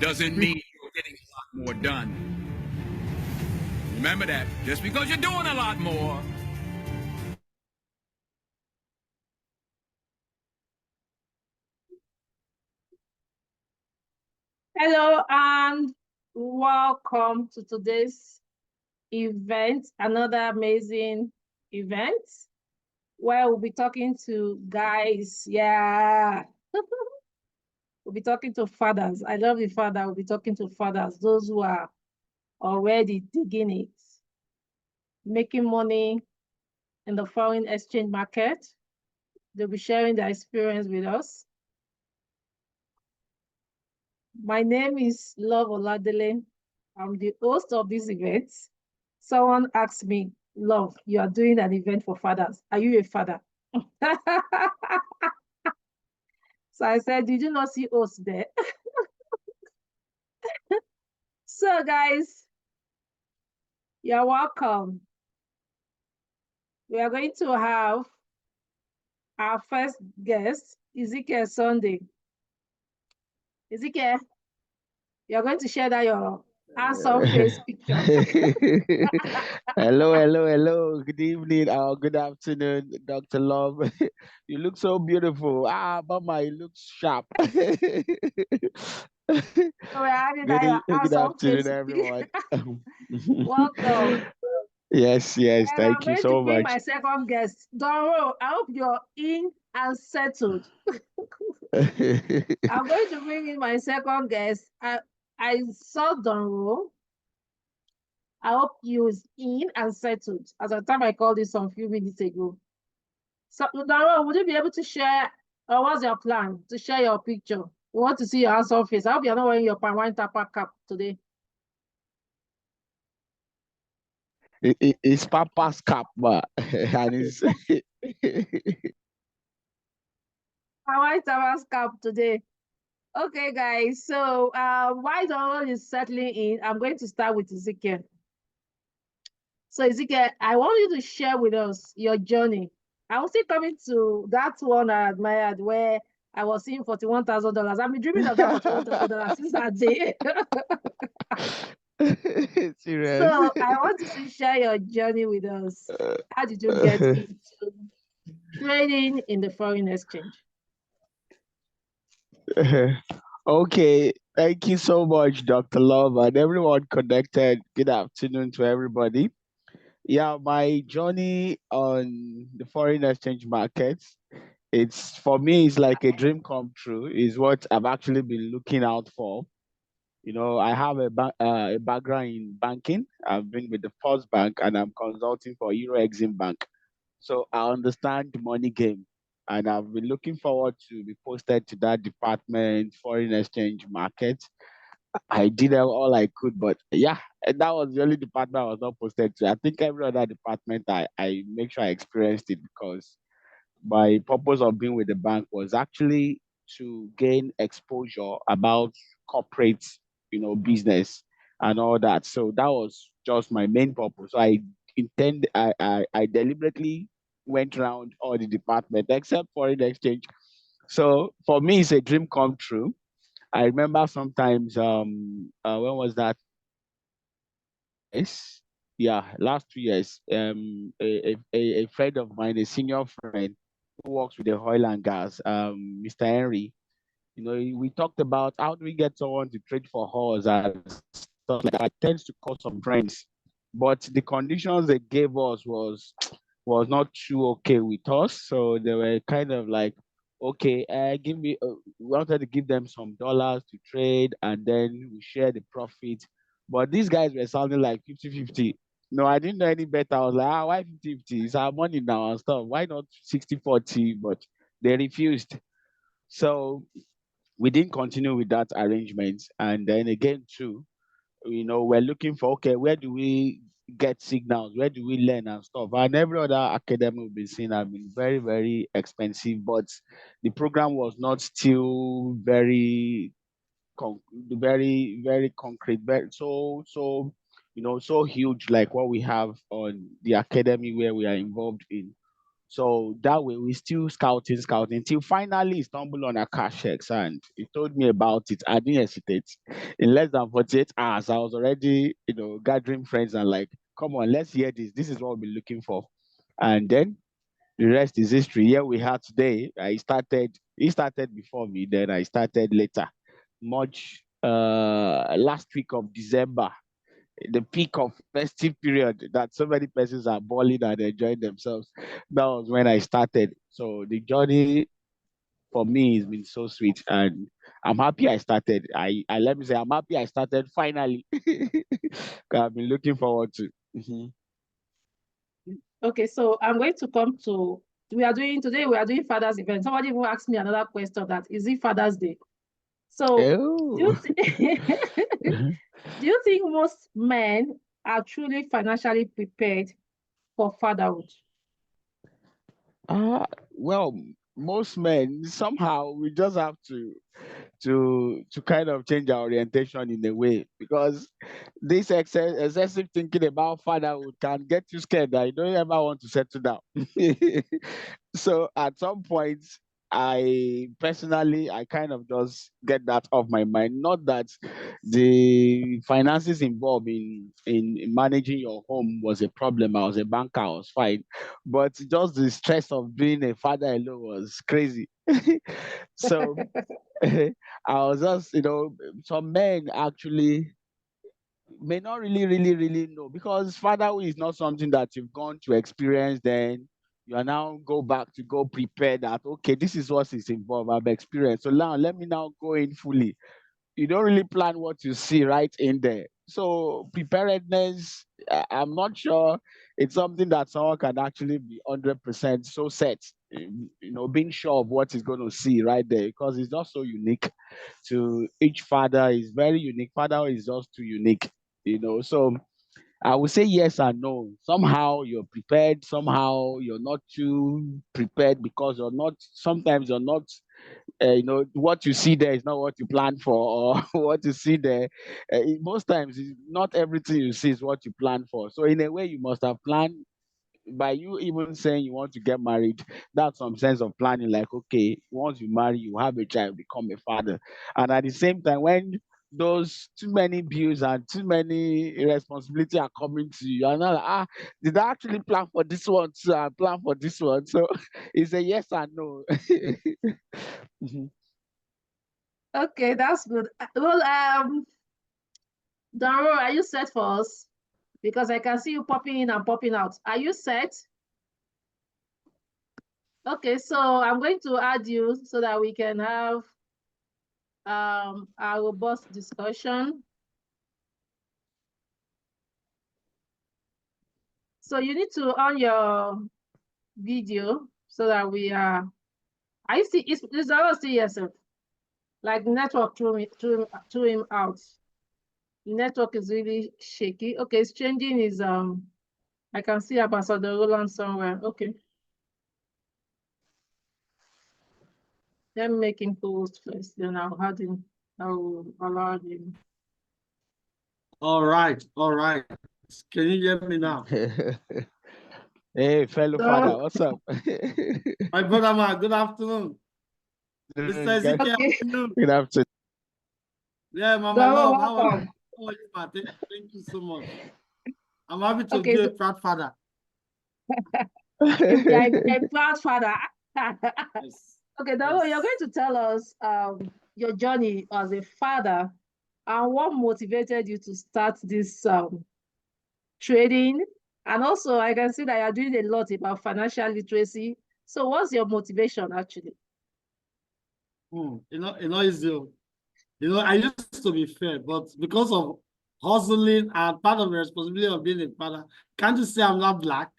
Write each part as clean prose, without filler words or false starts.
doesn't mean you're getting a lot more done. Remember that. Just because you're doing a lot more. Hello and welcome to today's event, another amazing event where we'll be talking to guys. Yeah. We'll be talking to fathers. I love the father. We'll be talking to fathers, those who are already digging it, making money in the foreign exchange market. They'll be sharing their experience with us. My name is Love Oladele. I'm the host of this event. Someone asked me, Love, you are doing an event for fathers. Are you a father? So I said, did you not see us there? So, guys, you're welcome. We are going to have our first guest, Ezekiel Sunday. Ezekiel, you're going to share that your handsome face picture. Hello. Good evening or good afternoon, Dr. Love. You look so beautiful. Mama, you look sharp. So we're having that your Good handsome afternoon, face. everyone. Welcome. Yes. And I'm Thank you going to so bring my much. second guest, Doro. I hope you're in and settled. I'm going to bring in my second guest. I saw Doro. I hope you is in and settled. As the time I called you some few minutes ago. So Doro, would you be able to share, or what's your plan to share your picture? We want to see your handsome face. I hope you're not wearing your Pine Tapa cap today. It's Papa's cap, but and it's Pine Tapa cap today. Okay, guys. So while Doro is settling in, I'm going to start with Ezekiel. So Ezekiel, I want you to share with us your journey. I was still coming to that one I admired where I was seeing $41,000. I've been dreaming of that $41,000 since that day. serious. So I want you to share your journey with us. How did you get into trading in the foreign exchange? Okay, thank you so much, Dr. Love, and everyone connected. Good afternoon to everybody. Yeah, my journey on the foreign exchange markets, it's for me, it's like a dream come true, is what I've actually been looking out for. I have a background in banking. I've been with the First Bank and I'm consulting for Euro Exim Bank. So I understand the money game, and I've been looking forward to be posted to that department, foreign exchange market. I did all I could, but yeah, and that was the only department I was not posted to. I think every other department I make sure I experienced it because my purpose of being with the bank was actually to gain exposure about corporate, business and all that. So that was just my main purpose. So I deliberately went around all the department except foreign exchange. So for me, it's a dream come true. I remember sometimes when was that? Yes, yeah, last 2 years. A friend of mine, a senior friend who works with the oil and gas, Mr. Henry. We talked about how do we get someone to trade for us and stuff like that. It tends to cause some friends, but the conditions they gave us was not too okay with us. So they were kind of like, okay, give me. We wanted to give them some dollars to trade, and then we share the profit. But these guys were sounding like 50-50. No, I didn't know any better. I was like, why 50-50? It's our money now and stuff. Why not 60-40? But they refused. So we didn't continue with that arrangement. And then again, too, we're looking for, okay, where do we get signals? Where do we learn and stuff? And every other academy we've been seeing have been very, very expensive, but the program was not still very, very concrete, very, so huge like what we have on the academy where we are involved in. So that way we still scouting till finally he stumbled on a cash checks and he told me about it. I didn't hesitate. In less than 48 hours, I was already, gathering friends and like, come on, let's hear this. This is what we've been looking for. And then the rest is history. Here we are today. He started before me, then I started later. Much last week of December, the peak of festive period that so many persons are balling and enjoying themselves. That was when I started. So the journey for me has been so sweet and I'm happy I started. I let me say I'm happy I started finally. 'Cause I've been looking forward to. Mhm. Okay, so I'm going to come to, we are doing Father's event. Somebody even asked me another question, that is it Father's Day? So do you Oh. do you think most men are truly financially prepared for fatherhood? Well, most men somehow we just have to kind of change our orientation in a way because this excessive thinking about fatherhood can get you scared that you don't ever want to settle down. So at some point, I kind of just get that off my mind. Not that the finances involved in managing your home was a problem. I was a banker, I was fine, but just the stress of being a father alone was crazy. So I was just, some men actually may not really know because fatherhood is not something that you've gone to experience. Then you are now go prepare that okay, this is what is involved. I've experienced. So now let me now go in fully. You don't really plan what you see right in there. So preparedness, I'm not sure it's something that someone can actually be 100% so set, being sure of what he's going to see right there because it's just so unique to each father. Is very unique. Father is just too unique, So I would say yes and no. Somehow you're prepared, somehow you're not too prepared because sometimes you're not what you see there is not what you plan for or what you see there most times not everything you see is what you plan for, so in a way you must have planned. By you even saying you want to get married, that's some sense of planning, like okay, once you marry you have a child, become a father. And at the same time, when those too many bills and too many responsibility are coming to you, you're not like, did I actually plan for this one too and plan for this one? So it's a yes and no. Mhm. Okay, that's good. Well, Daro, are you set for us? Because I can see you popping in and popping out. Are you set? Okay, so I'm going to add you so that we can have a robust discussion. So you need to on your video so that we are. I see it's always see yourself. Like network threw him out. The network is really shaky. Okay, it's changing is I can see Ambassador Roland somewhere. Okay. Let me make him post first, then I'll allow him. All right, all right. Can you hear me now? Hey, fellow father, So what's up? My brother, man, good afternoon. Mr. Good Ezekiel, okay, how are you? good afternoon. Yeah, Mama Doro, Love, how are welcome. you? How are you, man? Thank you so much. I'm happy to Okay, be a proud father. a proud father. Yes, Okay, Doro, you're yes. going to tell us your journey as a father and what motivated you to start this trading. And also, I can see that you're doing a lot about financial literacy. So, what's your motivation actually? It's I used to be fair, but because of hustling and part of the responsibility of being a father, can't you say I'm not black?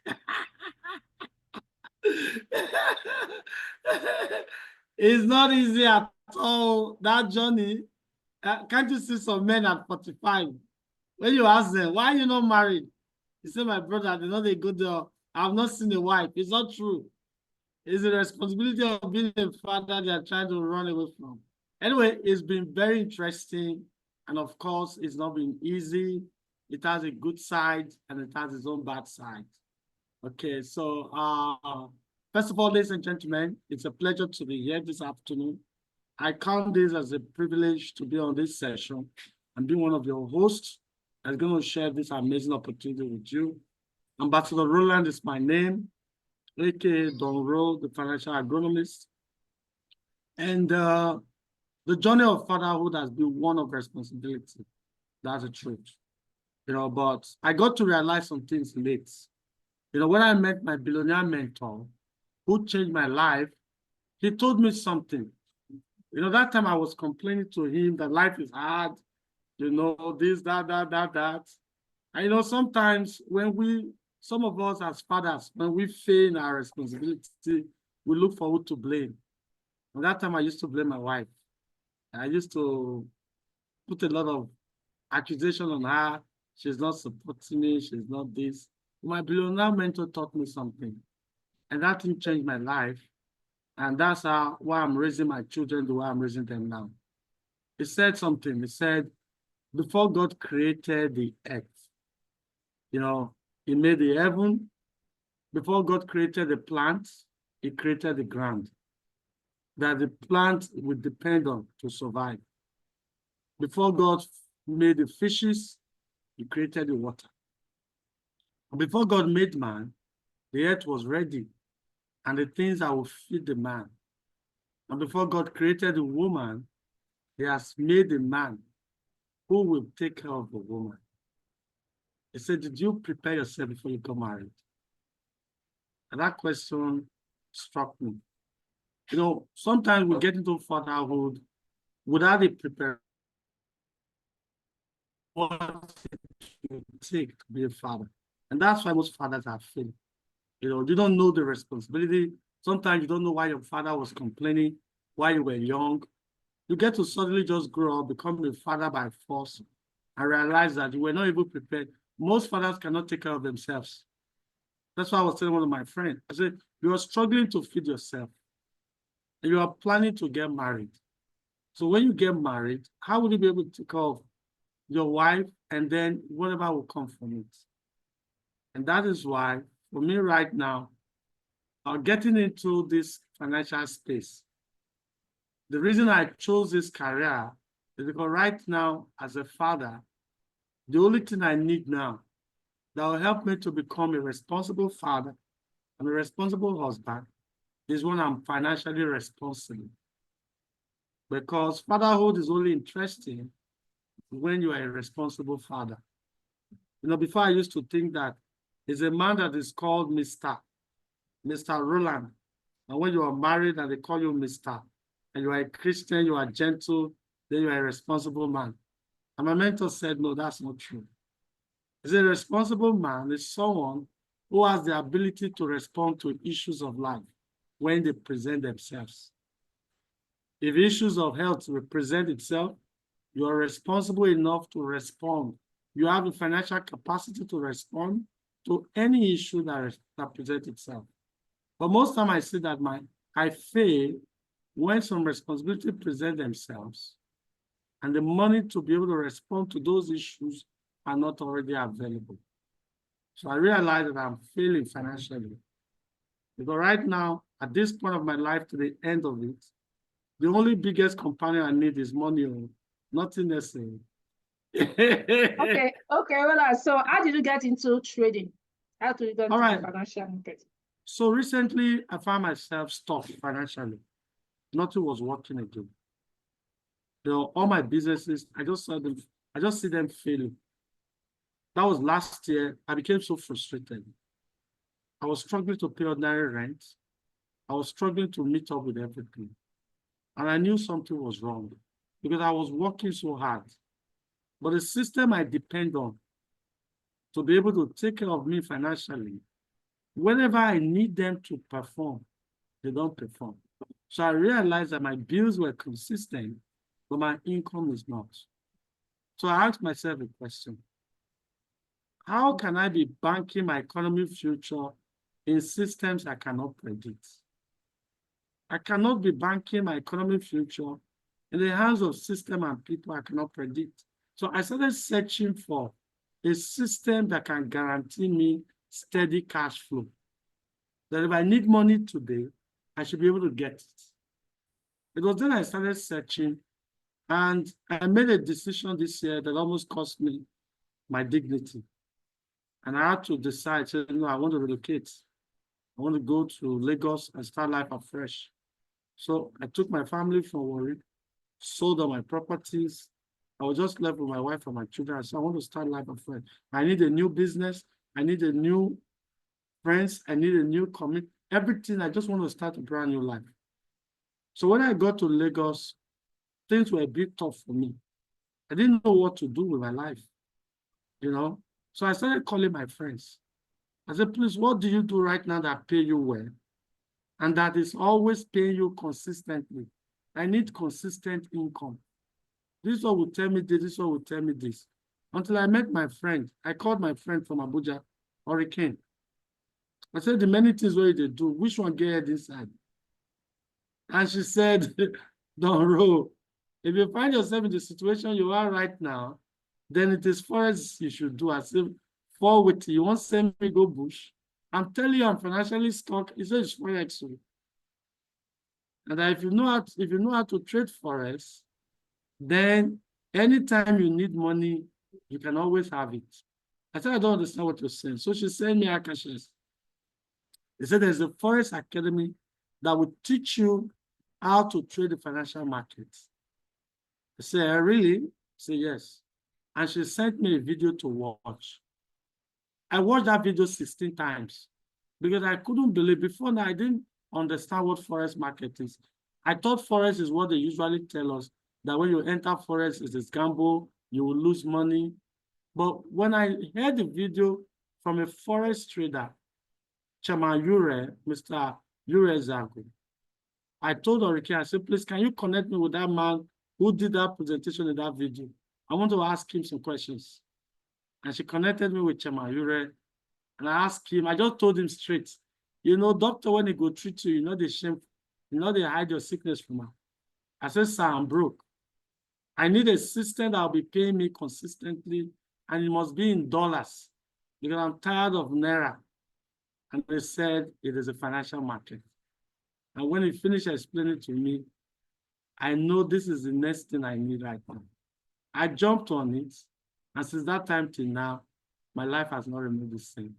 It's not easy at all, that journey. Can't you see some men at 45? When you ask them, why are you not married? You say, my brother, they're not a good I've not seen a wife. It's not true. It's the responsibility of being a father they're trying to run away from. Anyway, it's been very interesting. And of course, it's not been easy. It has a good side and it has its own bad side. Okay, so First of all, ladies and gentlemen, it's a pleasure to be here this afternoon. I count this as a privilege to be on this session and be one of your hosts that's going to share this amazing opportunity with you. Ambassador Roland is my name, aka Don Ro, the financial agronomist. And the journey of fatherhood has been one of responsibility. That's the truth. But I got to realize some things late. When I met my billionaire mentor, who changed my life, he told me something. That time I was complaining to him that life is hard, this, that. And sometimes some of us as fathers, when we fail in our responsibility, we look for who to blame. And that time I used to blame my wife. I used to put a lot of accusation on her. She's not supporting me, she's not this. My billionaire mentor taught me something. And that thing changed my life. And that's why I'm raising my children the way I'm raising them now. He said something. He said, before God created the earth, he made the heaven. Before God created the plants, he created the ground that the plant would depend on to survive. Before God made the fishes, he created the water. Before God made man, the earth was ready and the things that will feed the man. And before God created the woman, he has made the man who will take care of the woman. He said, did you prepare yourself before you got married? And that question struck me. Sometimes we get into fatherhood without a preparation. What it take to be a father. And that's why most fathers are failing. You don't know the responsibility. Sometimes you don't know why your father was complaining, why you were young. You get to suddenly just grow up, become a father by force, and realize that you were not even prepared. Most fathers cannot take care of themselves. That's why I was telling one of my friends. I said, you are struggling to feed yourself, and you are planning to get married. So when you get married, how will you be able to take care of your wife and then whatever will come from it? And that is why, for me right now, getting into this financial space, the reason I chose this career is because right now, as a father, the only thing I need now that will help me to become a responsible father and a responsible husband is when I'm financially responsible. Because fatherhood is only interesting when you are a responsible father. Before I used to think that it's a man that is called Mr. Roland. And when you are married and they call you Mr. and you are a Christian, you are gentle, then you are a responsible man. And my mentor said, no, that's not true. He's a responsible man is someone who has the ability to respond to issues of life when they present themselves. If issues of health represent itself, you are responsible enough to respond. You have the financial capacity to respond to any issue that presents itself. But most time I see that I fail when some responsibility present themselves and the money to be able to respond to those issues are not already available. So I realize that I'm failing financially. Because right now, at this point of my life to the end of it, the only biggest companion I need is money, nothing necessary. Okay, well, so how did you get into trading? How did you get into the financial market? So recently, I found myself stuck financially. Nothing was working again. All my businesses, I just see them failing. That was last year. I became so frustrated. I was struggling to pay ordinary rent. I was struggling to meet up with everything. And I knew something was wrong because I was working so hard. But the system I depend on to be able to take care of me financially, whenever I need them to perform, they don't perform. So I realized that my bills were consistent, but my income is not. So I asked myself a question. How can I be banking my economic future in systems I cannot predict? I cannot be banking my economic future in the hands of systems and people I cannot predict. So I started searching for a system that can guarantee me steady cash flow. that if I need money today, I should be able to get it. It was then I started searching, and I made a decision this year that almost cost me my dignity. And I had to decide, say, no, I want to relocate. I want to go to Lagos and start life afresh. So I took my family from Warri, sold all my properties. I was just left with my wife and my children. I said, I want to start life afresh. I need a new business. I need a new friends. I need a new commit. Everything. I just want to start a brand new life. So when I got to Lagos, things were a bit tough for me. I didn't know what to do with my life, you know. So I started calling my friends. I said, please, what do you do right now that pay you well? And that is always paying you consistently. I need consistent income. This one will tell me this one will tell me this. Until I met my friend. I called my friend from Abuja, Hurricane. I said, the many things where they do, which one get inside? And she said, Don Ro, if you find yourself in the situation you are right now, then it is forest you should do. As if fall with you won't send me go bush. I'm telling you, I'm financially stuck. He said it's forex. And that if you know how to trade forex, then anytime you need money, you can always have it. I said, I don't understand what you're saying. So she sent me Akashes. He said there's a Forex Academy that will teach you how to trade the financial markets. I said, really? I said, yes. And she sent me a video to watch. I watched that video 16 times because I couldn't believe. Before now, I didn't understand what Forex market is. I thought Forex is what they usually tell us, that when you enter Forex, it's a gamble, you will lose money. But when I heard the video from a Forex trader, Chairman Ure, Mr. Ure Zago, I told Orike, I said, please, can you connect me with that man who did that presentation in that video? I want to ask him some questions. And she connected me with Chairman Ure, and I asked him, I just told him straight, you know, doctor, when he go treat you, you know, they shame, you know, they hide your sickness from her. I said, sir, I'm broke. I need a system that will be paying me consistently, and it must be in dollars because I'm tired of Naira. And they said it is a financial market. And when he finished explaining to me, I know this is the next thing I need right now. I jumped on it. And since that time till now, my life has not remained the same.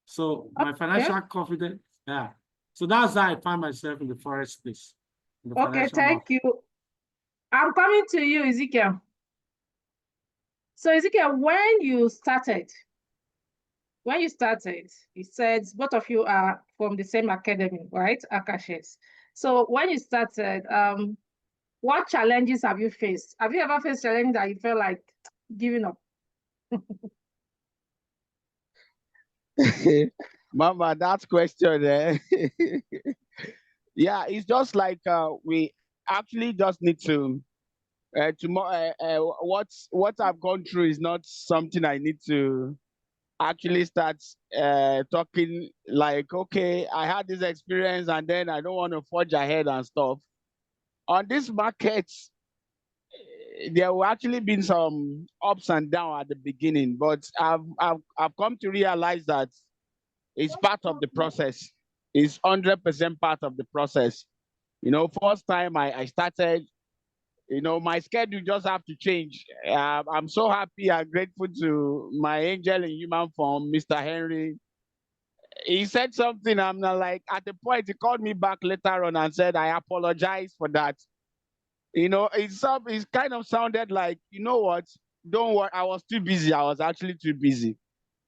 So my financial confidence, yeah. So that's how I find myself in the Forex space. Okay, thank you. I'm coming to you, Ezekiel. So Ezekiel, when you started, you said both of you are from the same academy, right? Akashes. So when you started, what challenges have you faced? Have you ever faced challenge that you felt like giving up? Mama, that question there. Yeah, it's just like we actually just need to what I've gone through is not something I need to actually start talking like, okay, I had this experience and then I don't want to forge ahead and stuff. On this market, there will actually been some ups and downs at the beginning, but I've come to realize that it's part of the process. It's 100% part of the process. You know, first time I started, you know, my schedule just have to change. I'm so happy and grateful to my angel in human form, Mr. Henry. He said something. I'm not like, at the point, he called me back later on and said, I apologize for that. You know, it kind of sounded like, you know what? Don't worry. I was too busy. I was actually too busy.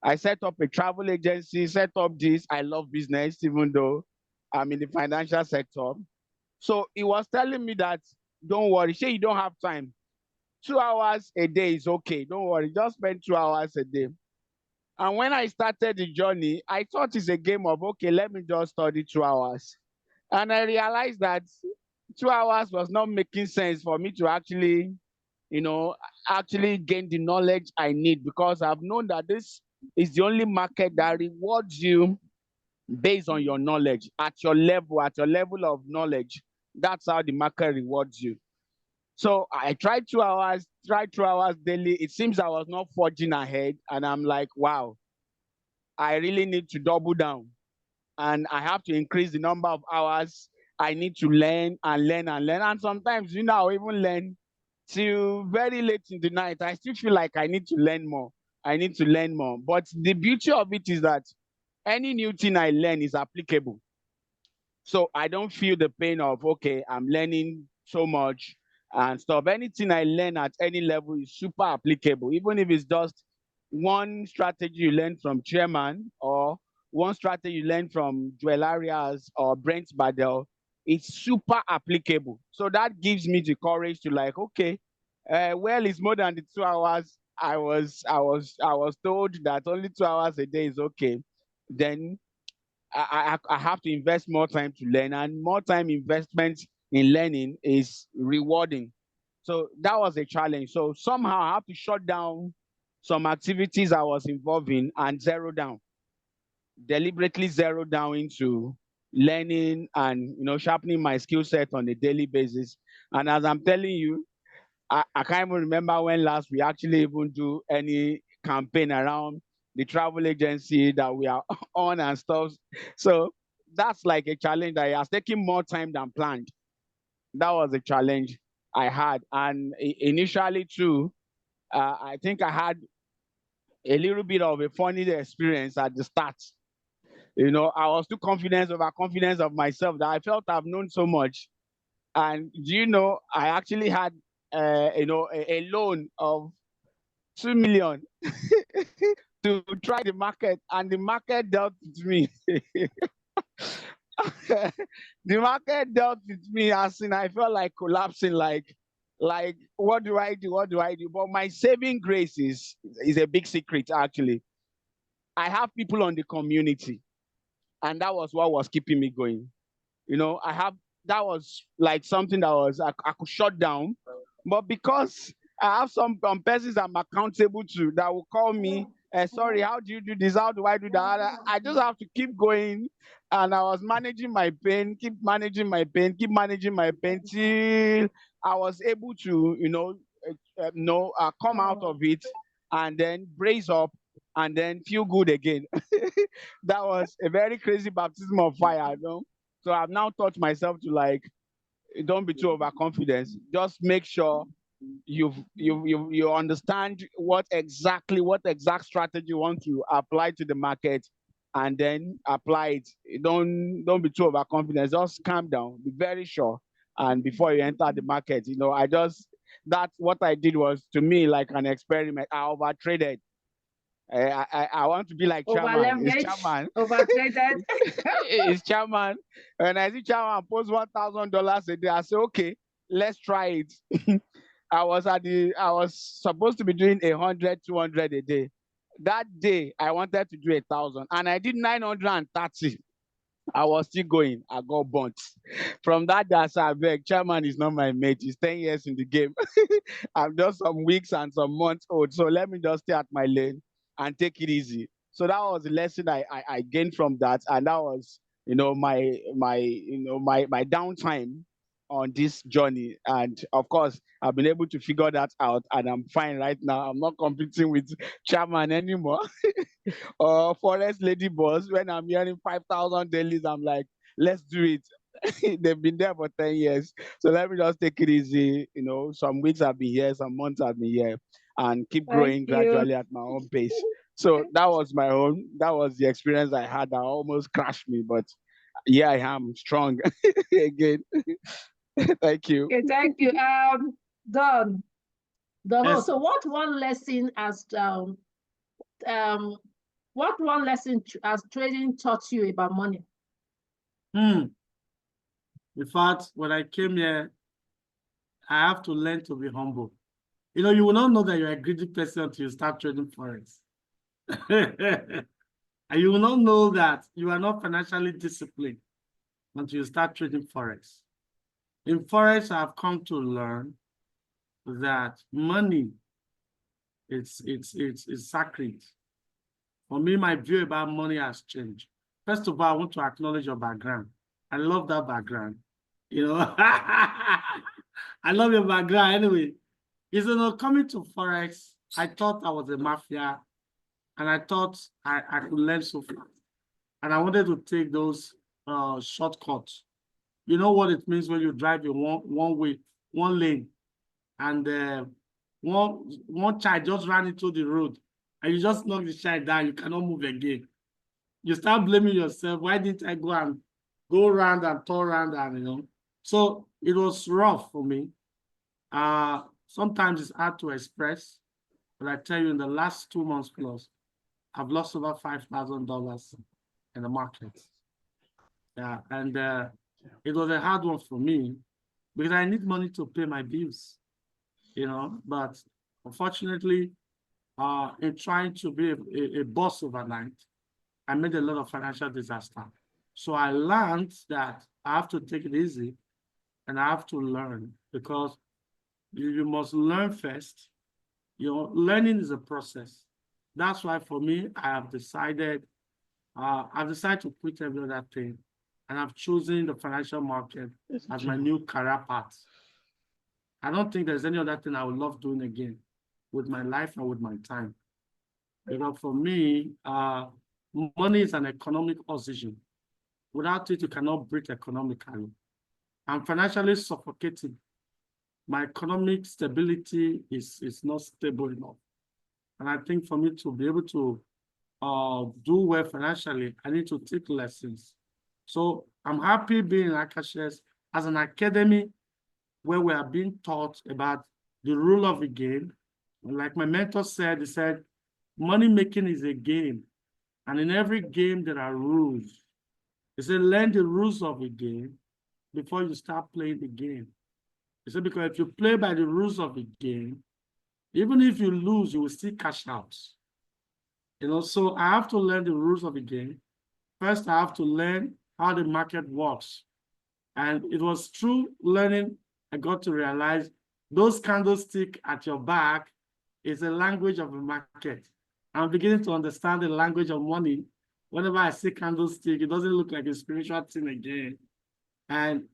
I set up a travel agency, set up this. I love business, even though I'm in the financial sector. So he was telling me that, don't worry, say you don't have time. 2 hours a day is okay. Don't worry, just spend 2 hours a day. And when I started the journey, I thought it's a game of, okay, let me just study 2 hours. And I realized that 2 hours was not making sense for me to actually, you know, actually gain the knowledge I need, because I've known that this is the only market that rewards you based on your knowledge, at your level of knowledge. That's how the market rewards you. So I tried 2 hours daily. It seems I was not forging ahead. And I'm like, wow, I really need to double down. and I have to increase the number of hours I need to learn and learn and learn. And sometimes, I'll even learn till very late in the night. I still feel like I need to learn more. I need to learn more. But the beauty of it is that any new thing I learn is applicable. So I don't feel the pain of, okay, I'm learning so much and stuff. Anything I learn at any level is super applicable, even if it's just one strategy you learn from Chairman or one strategy you learn from Joel Arias or Brent Badel. It's super applicable. So that gives me the courage to like, okay, well, it's more than the 2 hours. I was told that only 2 hours a day is okay. Then I have to invest more time to learn, and more time investment in learning is rewarding. So that was a challenge. So somehow I have to shut down some activities I was involved in and deliberately zero down into learning and sharpening my skill set on a daily basis. And as I'm telling you, I can't even remember when last we actually even do any campaign around the travel agency that we are on and stuff. So that's like a challenge that has taken more time than planned. That was a challenge I had. And initially too, I think I had a little bit of a funny experience at the start. I was too overconfident of myself that I felt I've known so much. And I actually had a loan of 2 million to try the market, and the market dealt with me. The market dealt with me as in I felt like collapsing, like what do I do? What do I do? But my saving grace is a big secret actually. I have people on the community, and that was what was keeping me going. I have that was like something that was I could shut down, but because I have some persons I'm accountable to that will call me, sorry, how do you do this? How do I do that? I just have to keep going. And I was managing my pain, keep managing my pain, keep managing my pain till I was able to, come out of it and then brace up and then feel good again. That was a very crazy baptism of fire, So I've now taught myself to like, don't be too overconfident. Just make sure you understand what exact strategy you want to apply to the market, and then apply it. Don't be too overconfident. Just calm down. Be very sure, and before you enter the market, that's what I did was to me like an experiment. I over traded. I want to be like Over Chairman. Is leverage, Chairman? over traded. Is Chairman? When I see Chairman post $1,000 a day, I say, okay, let's try it. I was supposed to be doing 100, 200 a day. That day I wanted to do 1,000, and I did 930. I was still going. I got burnt. From that day, I said, beg, Chairman is not my mate. He's 10 years in the game. I'm just some weeks and some months old. So let me just stay at my lane and take it easy. So that was the lesson I gained from that. And that was, my downtime on this journey. And of course, I've been able to figure that out, and I'm fine right now. I'm not competing with Chairman anymore. Or forest lady boss. When I'm hearing 5,000 dailies, I'm like, let's do it. They've been there for 10 years. So let me just take it easy. Some weeks I've been here, some months I've been here, and keep Thank growing you. gradually at my own pace. So that was that was the experience I had that almost crashed me. But here I am strong again. Thank you. Okay, thank you. Don. Yes. So what one lesson um has trading taught you about money? In fact, when I came here, I have to learn to be humble. You will not know that you're a greedy person until you start trading forex. And you will not know that you are not financially disciplined until you start trading forex. In forex, I've come to learn that money it's sacred. For me, my view about money has changed. First of all, I want to acknowledge your background. I love that background. I love your background anyway. Coming to forex, I thought I was a mafia, and I thought I could learn so fast. and I wanted to take those shortcuts. You know what it means when you drive in one way, one lane, and one child just ran into the road, and you just knock the child down, you cannot move again. You start blaming yourself. Why didn't I go around and turn around and So it was rough for me. Sometimes it's hard to express, but I tell you, in the last 2 months plus, I've lost over $5,000 in the market. Yeah, and it was a hard one for me because I need money to pay my bills, But unfortunately, in trying to be a boss overnight, I made a lot of financial disaster. So I learned that I have to take it easy and I have to learn, because you must learn first. Learning is a process. That's why for me, I've decided to quit every other thing, and I've chosen the financial market as my new career path. I don't think there's any other thing I would love doing again with my life and with my time. For me, money is an economic oxygen. Without it, you cannot breathe economically. I'm financially suffocating. My economic stability is not stable enough. And I think for me to be able to do well financially, I need to take lessons. So I'm happy being in Akashes as an academy where we are being taught about the rule of the game. And like my mentor said, he said, money making is a game. And in every game, there are rules. He said, learn the rules of the game before you start playing the game. He said, because if you play by the rules of the game, even if you lose, you will still cash out. So I have to learn the rules of the game. First, I have to learn how the market works. And it was through learning I got to realize those candlesticks at your back is the language of the market. I'm beginning to understand the language of money. Whenever I see candlestick, it doesn't look like a spiritual thing again. And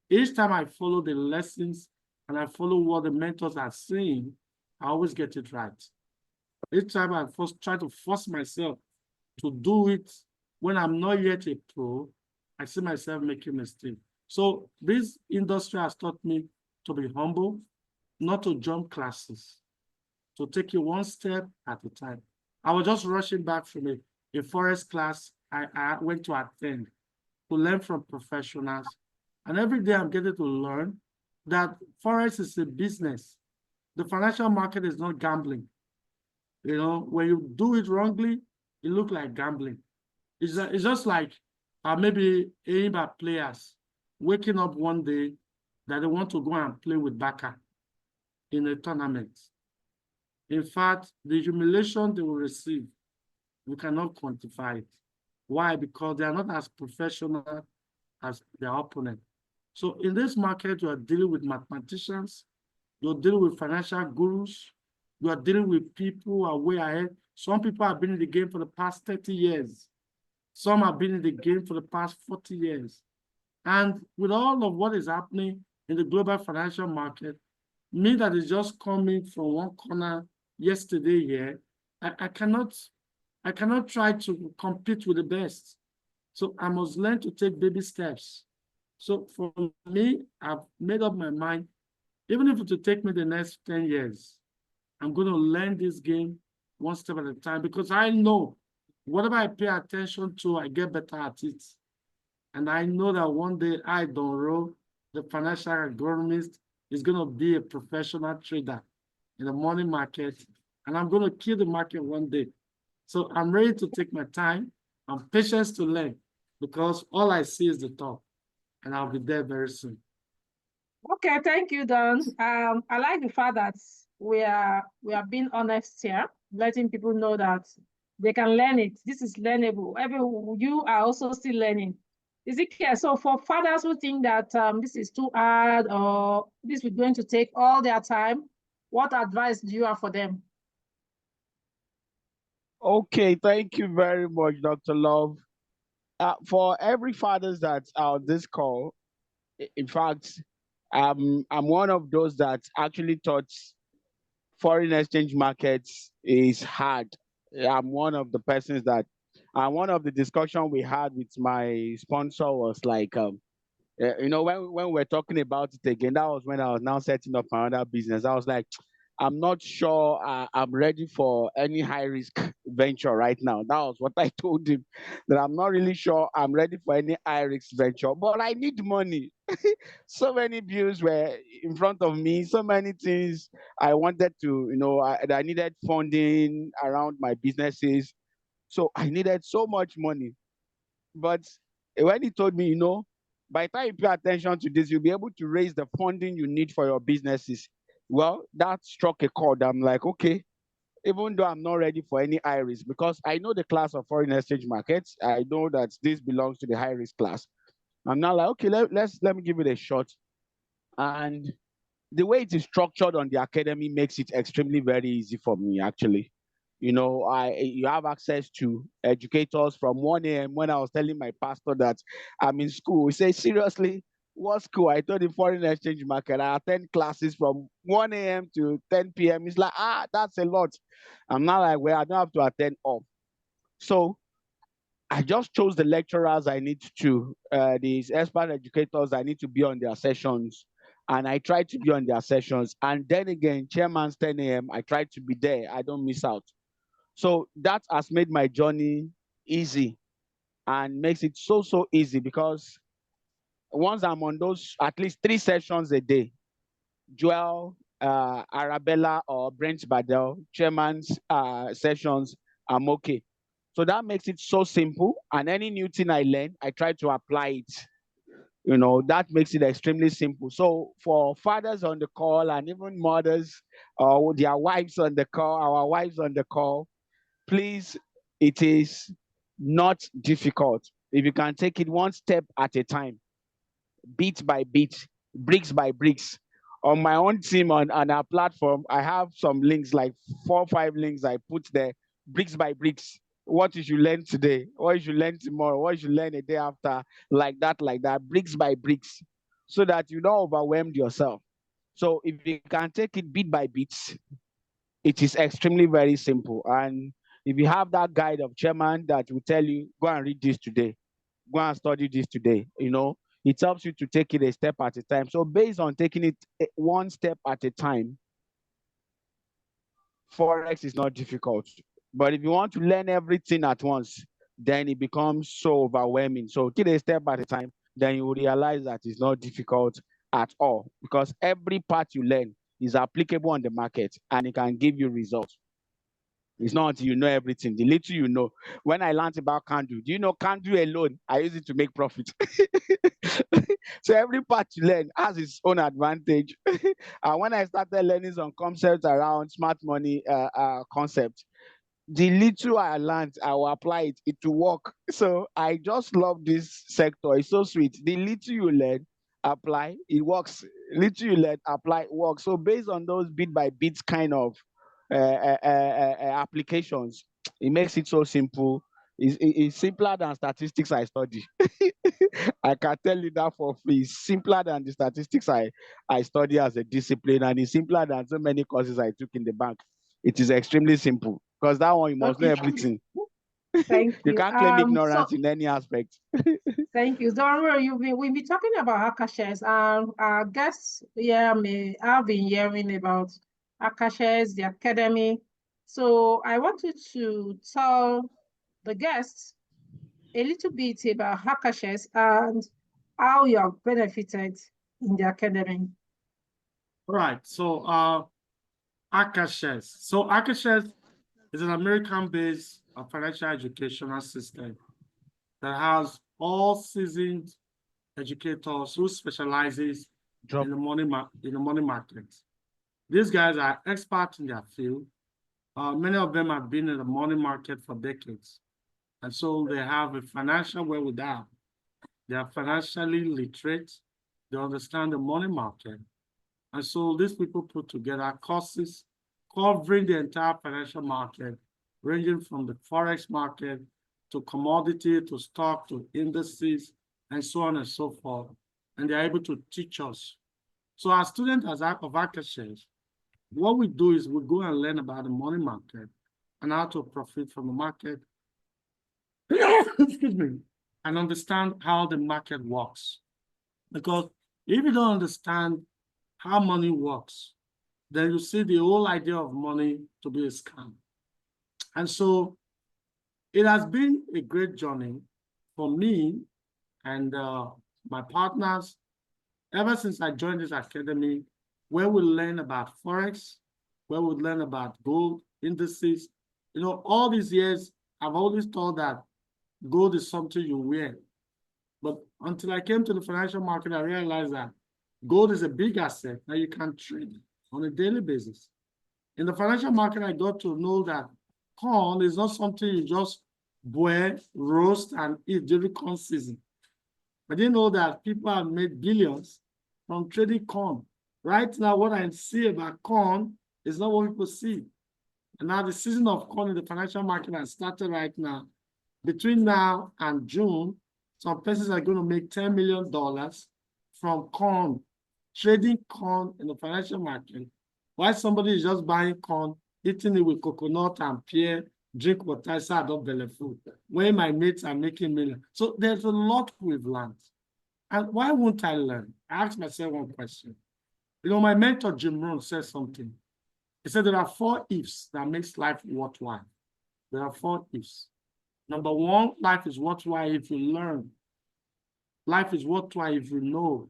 each time I follow the lessons and I follow what the mentors are saying, I always get it right. Each time I try to force myself to do it when I'm not yet a pro, I see myself making mistakes. So this industry has taught me to be humble, not to jump classes, to take it one step at a time. I was just rushing back from a forest class I went to attend to learn from professionals. And every day I'm getting to learn that forex is a business. The financial market is not gambling. When you do it wrongly, it looks like gambling. It's just like maybe AIMBA players waking up one day that they want to go and play with Baka in a tournament. In fact, the humiliation they will receive, we cannot quantify it. Why? Because they are not as professional as their opponent. So in this market, you are dealing with mathematicians, you're dealing with financial gurus, you are dealing with people who are way ahead. Some people have been in the game for the past 30 years. Some have been in the game for the past 40 years. And with all of what is happening in the global financial market, me that is just coming from one corner yesterday here, I cannot try to compete with the best. So I must learn to take baby steps. So for me, I've made up my mind, even if it will take me the next 10 years, I'm going to learn this game one step at a time, because I know whatever I pay attention to, I get better at it. And I know that one day I, Don Ro, the financial agronomist, is going to be a professional trader in the money market. And I'm going to kill the market one day. So I'm ready to take my time and patience to learn, because all I see is the top. And I'll be there very soon. Okay, thank you, Don. I like the fact that we are being honest here, letting people know that they can learn it. This is learnable. You are also still learning. Is it clear? So for fathers who think that this is too hard or this is going to take all their time, what advice do you have for them? Okay, thank you very much, Dr. Love. For every fathers that's on this call, in fact, I'm one of those that actually thought foreign exchange markets is hard. I'm one of the persons that And one of the discussion we had with my sponsor was like, when we're talking about it again, that was when I was now setting up another business. I was like, I'm not sure I'm ready for any high risk venture right now. That was what I told him, that I'm not really sure I'm ready for any high risk venture, but I need money. So many bills were in front of me, so many things I wanted to, I needed funding around my businesses. So I needed so much money. But when he told me, by the time you pay attention to this, you'll be able to raise the funding you need for your businesses. Well, that struck a chord. I'm like, okay, even though I'm not ready for any high risk, because I know the class of foreign exchange markets, I know that this belongs to the high risk class. I'm now like, okay, let me give it a shot. And the way it is structured on the academy makes it extremely very easy for me, actually. You have access to educators from 1 a.m. When I was telling my pastor that I'm in school, he said, seriously, what school? I told him foreign exchange market. I attend classes from 1 a.m. to 10 p.m. He's like, that's a lot. I'm not like, well, I don't have to attend all. So I just chose the lecturers I need to, these expert educators I need to be on their sessions. And I try to be on their sessions. And then again, chairman's 10 a.m., I try to be there. I don't miss out. So that has made my journey easy and makes it so easy, because once I'm on those at least 3 sessions a day, Joel, Arabella, or Brent Badel, chairman's sessions, I'm okay. So that makes it so simple. And any new thing I learn, I try to apply it. That makes it extremely simple. So for fathers on the call, and even mothers or their wives on the call, our wives on the call, please, it is not difficult. If you can take it one step at a time, bit by bit, bricks by bricks. On my own team, on our platform, I have some links, like 4 or 5 links I put there, bricks by bricks. What you should learn today, what you should learn tomorrow, what you should learn a day after, like that, bricks by bricks, so that you don't overwhelm yourself. So if you can take it bit by bit, it is extremely very simple. And if you have that guide of chairman that will tell you, go and read this today, go and study this today, it helps you to take it a step at a time. So based on taking it one step at a time, Forex is not difficult. But if you want to learn everything at once, then it becomes so overwhelming. So take it a step at a time, then you will realize that it's not difficult at all, because every part you learn is applicable on the market and it can give you results. It's not until you know everything. The little you know. When I learned about candle, do you know candle alone? I use it to make profit. So every part you learn has its own advantage. And when I started learning some concepts around smart money concept, the little I learned, I will apply it. It will work. So I just love this sector. It's so sweet. The little you learn, apply, it works. Little you learn, apply, it works. So based on those bit by bit kind of applications, it makes it so simple. It's simpler than statistics I study. I can tell you that for free. It's simpler than the statistics I study as a discipline, and it's simpler than so many courses I took in the bank. It is extremely simple, because that one you must know Okay, everything. thank You you. can't claim So ignorance in any aspect. thank you. Don't worry, we'll be talking about Akashes. Our guests here may have been hearing about Akashes, the academy. So I want you to tell the guests a little bit about Akashes and how you have benefited in the academy. Right. So Akashes. So Akashes is an American-based financial educational system that has all seasoned educators who specializes Drop. in the money market. These guys are experts in their field. Many of them have been in the money market for decades. And so they have a financial wherewithal. They are financially literate. They understand the money market. And so these people put together courses covering the entire financial market, ranging from the Forex market to commodity, to stock, to indices, and so on and so forth. And they're able to teach us. So as students of Akashes, what we do is we go and learn about the money market and how to profit from the market, excuse me, and understand how the market works. Because if you don't understand how money works, then you see the whole idea of money to be a scam. And so it has been a great journey for me and my partners ever since I joined this academy, where we learn about Forex, where we learn about gold indices. You know, all these years, I've always thought that gold is something you wear. But until I came to the financial market, I realized that gold is a big asset that you can trade on a daily basis. In the financial market, I got to know that corn is not something you just boil, roast, and eat during corn season. I didn't know that people have made billions from trading corn. Right now, what I see about corn is not what people see. And now the season of corn in the financial market has started right now. Between now and June, some persons are going to make $10 million from corn, trading corn in the financial market. While somebody is just buying corn, eating it with coconut and pear, drink water, side of belly food, where my mates are making millions. So there's a lot we've learned. And why won't I learn? I asked myself one question. You know, my mentor, Jim Rohn, said something. He said there are 4 ifs that makes life worthwhile. There are 4 ifs. Number 1, life is worthwhile if you learn. Life is worthwhile if you know.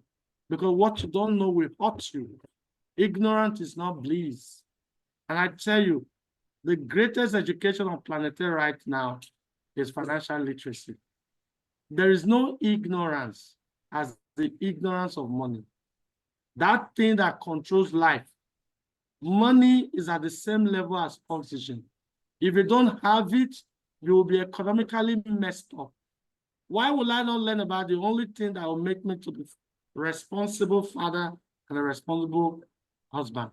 Because what you don't know will hurt you. Ignorance is not bliss. And I tell you, the greatest education on planet Earth right now is financial literacy. There is no ignorance as the ignorance of money. That thing that controls life. Money is at the same level as oxygen. If you don't have it, you will be economically messed up. Why will I not learn about the only thing that will make me to be a responsible father and a responsible husband?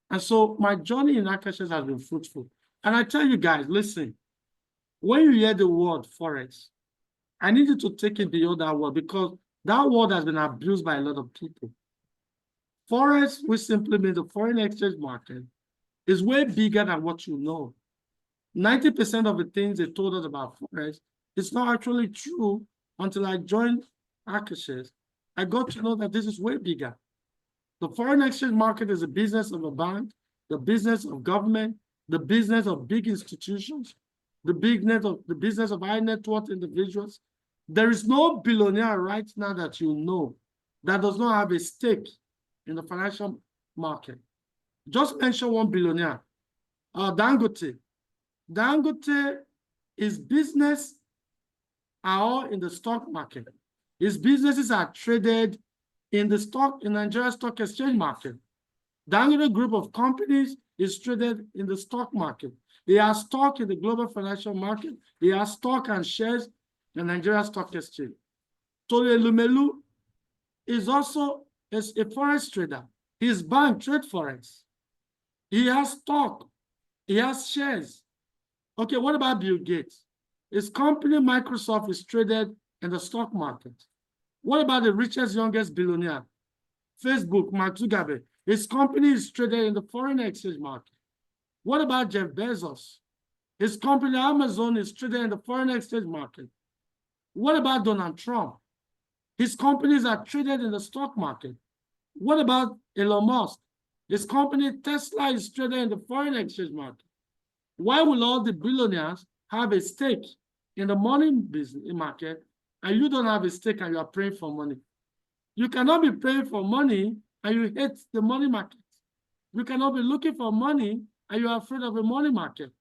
And so my journey in Akashes has been fruitful. And I tell you guys, listen, when you hear the word Forex, I need you to take it beyond that word because that word has been abused by a lot of people. Forex, which simply means the foreign exchange market, is way bigger than what you know. 90% of the things they told us about Forex is not actually true until I joined Akashes. I got to know that this is way bigger. The foreign exchange market is a business of a bank, the business of government, the business of big institutions, the business of high net worth individuals. There is no billionaire right now that you know that does not have a stake in the financial market. Just mention one billionaire, Dangote. Dangote, his business are all in the stock market. His businesses are traded in the Nigeria Stock Exchange market. Dangote Group of companies is traded in the stock market. He has stock in the global financial market. He has stock and shares in the Nigeria Stock Exchange. Tolu Elumelu is also a forex trader. His bank trade forex. He has stock. He has shares. Okay, what about Bill Gates? His company, Microsoft, is traded in the stock market. What about the richest, youngest billionaire? Facebook, Mark Zuckerberg. His company is traded in the foreign exchange market. What about Jeff Bezos? His company, Amazon, is traded in the foreign exchange market. What about Donald Trump? His companies are traded in the stock market. What about Elon Musk? His company, Tesla, is traded in the foreign exchange market. Why will all the billionaires have a stake in the money business market and you don't have a stake and you are praying for money? You cannot be praying for money and you hate the money market. You cannot be looking for money and you are afraid of the money market.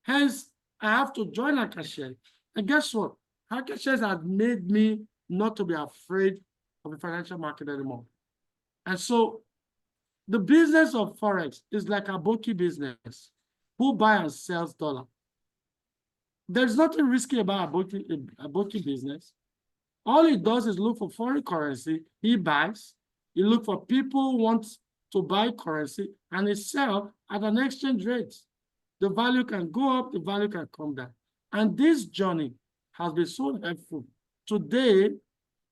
Hence, I have to join Akashes. And guess what? Akashes has made me not to be afraid of the financial market anymore. And so the business of Forex is like a bookie business. Who buys and sells dollar? There's nothing risky about a bookie business. All he does is look for foreign currency. He buys. He looks for people who want to buy currency and he sells at an exchange rate. The value can go up, the value can come down. And this journey has been so helpful. Today,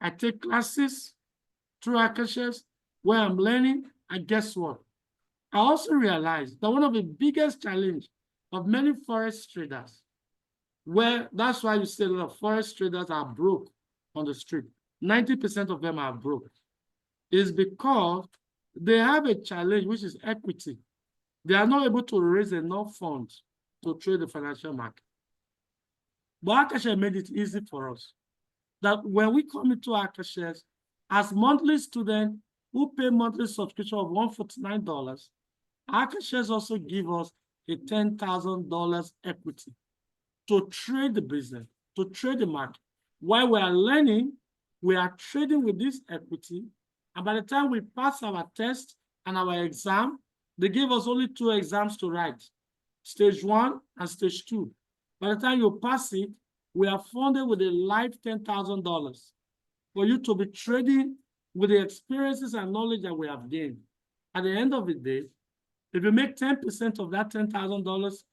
I take classes through Akashes where I'm learning, and guess what? I also realized that one of the biggest challenges of many forex traders, where that's why you see a lot of forex traders are broke on the street. 90% of them are broke. Is because they have a challenge, which is equity. They are not able to raise enough funds to trade the financial market. But Akasha made it easy for us that when we come into Akasha as monthly students who pay monthly subscription of $149, Akasha also give us a $10,000 equity to trade the business, to trade the market. While we are learning, we are trading with this equity. And by the time we pass our test and our exam, they give us only 2 exams to write, stage 1 and stage 2. By the time you pass it, we are funded with a live $10,000 for you to be trading with the experiences and knowledge that we have gained. At the end of the day, if you make 10% of that $10,000,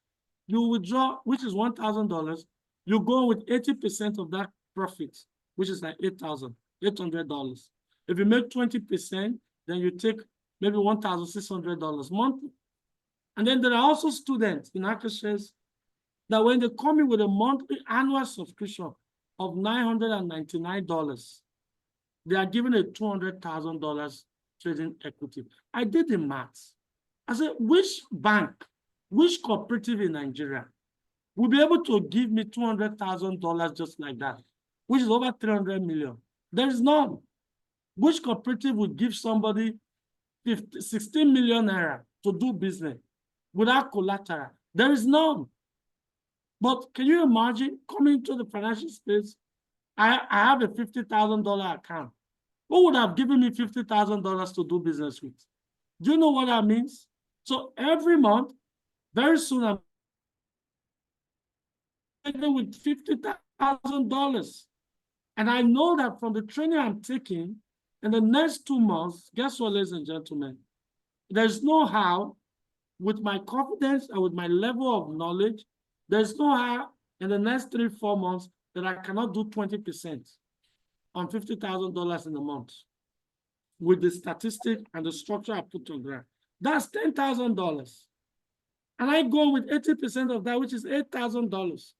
you withdraw, which is $1,000, you go with 80% of that profit, which is like $800. If you make 20%, then you take maybe $1,600 monthly. And then there are also students in Akasha's that when they come in with a monthly annual subscription of $999, they are given a $200,000 trading equity. I did the maths. I said, which bank, which cooperative in Nigeria will be able to give me $200,000 just like that, which is over 300 million? There is none. Which cooperative would give somebody 16 million naira to do business without collateral? There is none. But can you imagine coming to the financial space? I have a $50,000 account. Who would have given me $50,000 to do business with? Do you know what that means? So every month, very soon, I'm with $50,000. And I know that from the training I'm taking, in the next 2 months, guess what, ladies and gentlemen? There's no how, with my confidence and with my level of knowledge, there's no how in the next 3-4 months that I cannot do 20% on $50,000 in a month with the statistic and the structure I put on ground. That's $10,000. And I go with 80% of that, which is $8,000.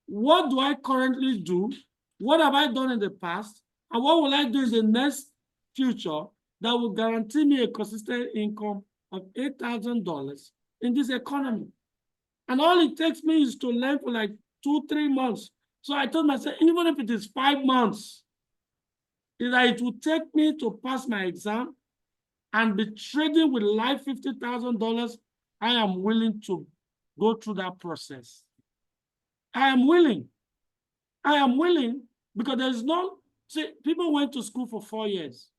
What do I currently do? What have I done in the past? And what will I do in the next future that will guarantee me a consistent income of $8,000 in this economy? And all it takes me is to learn for like 2-3 months. So I told myself, even if it is 5 months, it will take me to pass my exam and be trading with live $50,000. I am willing to go through that process. I am willing. I am willing because there's no, see, people went to school for 4 years,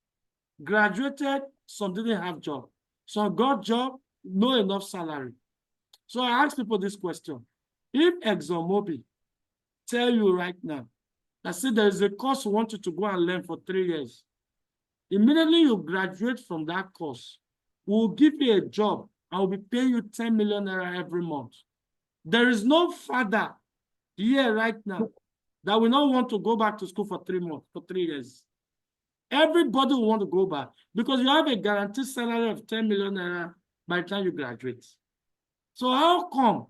graduated, some didn't have job. Some got job, no enough salary. So I ask people this question. If ExxonMobil tell you right now, that say there is a course we want you to go and learn for 3 years, immediately you graduate from that course, we'll give you a job and we'll be paying you 10 million naira every month. There is no father here right now that will not want to go back to school for 3 months, for 3 years. Everybody will want to go back because you have a guaranteed salary of 10 million naira by the time you graduate. So how come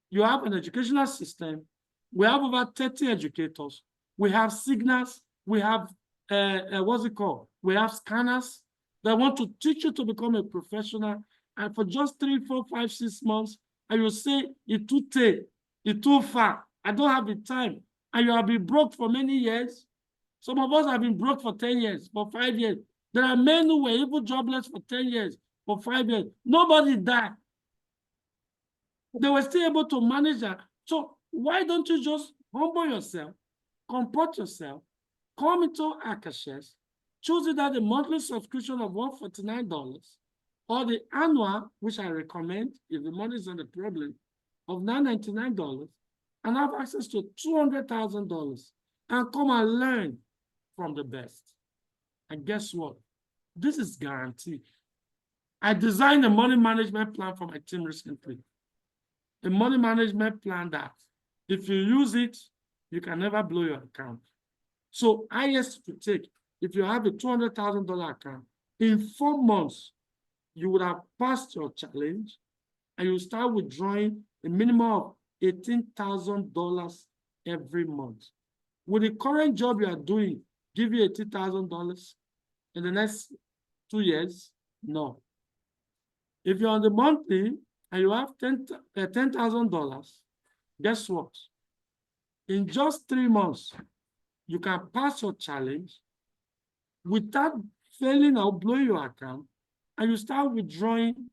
you have an educational system? We have over 30 educators. We have signals. We have, what's it called? We have scanners that want to teach you to become a professional. And for just 3, 4, 5, 6 months, and you say, it's too late, it's too far, I don't have the time. And you have been broke for many years. Some of us have been broke for 10 years, for 5 years. There are men who were even jobless for 10 years, for 5 years. Nobody died. They were still able to manage that. So why don't you just humble yourself, comport yourself, come into Akashes, choose either the monthly subscription of $149 or the annual, which I recommend if the money is not a problem, of $999, and have access to $200,000 and come and learn from the best. And guess what? This is guaranteed. I designed a money management plan for my team recently. A money management plan that if you use it, you can never blow your account. So highest to take, if you have a $200,000 account, in 4 months, you would have passed your challenge and you start withdrawing a minimum of $18,000 every month. Will the current job you are doing give you $80,000 in the next 2 years? No. If you're on the monthly and you have $10,000, guess what? In just 3 months, you can pass your challenge without failing or blowing your account, and you start withdrawing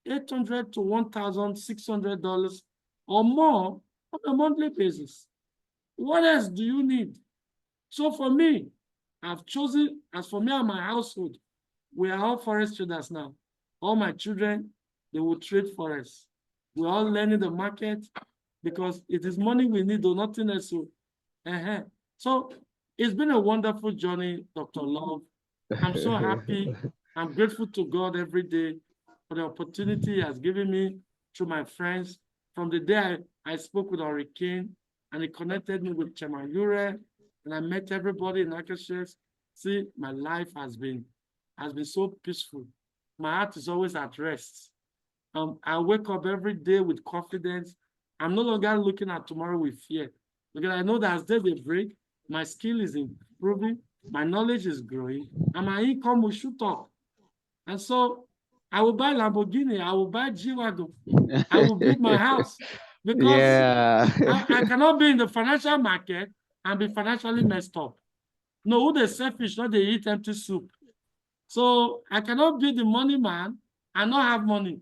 $800 to $1,600 or more on a monthly basis. What else do you need? So for me, I've chosen, as for me and my household, we are all forest traders now. All my children, they will trade forests. We're all learning the market because it is money we need or nothing else. So it's been a wonderful journey, Dr. Love. I'm so happy. I'm grateful to God every day for the opportunity he has given me through my friends. From the day I spoke with Hurricane and he connected me with Chairman Ure, and I met everybody in Akashes. See, my life has been so peaceful. My heart is always at rest. I wake up every day with confidence. I'm no longer looking at tomorrow with fear, because I know that as day they break, my skill is improving, my knowledge is growing, and my income will shoot up. And so I will buy Lamborghini, I will buy G-Wagon, I will build my house, because I cannot be in the financial market and be financially messed up. No, who they selfish, not they eat empty soup. So I cannot be the money man and not have money.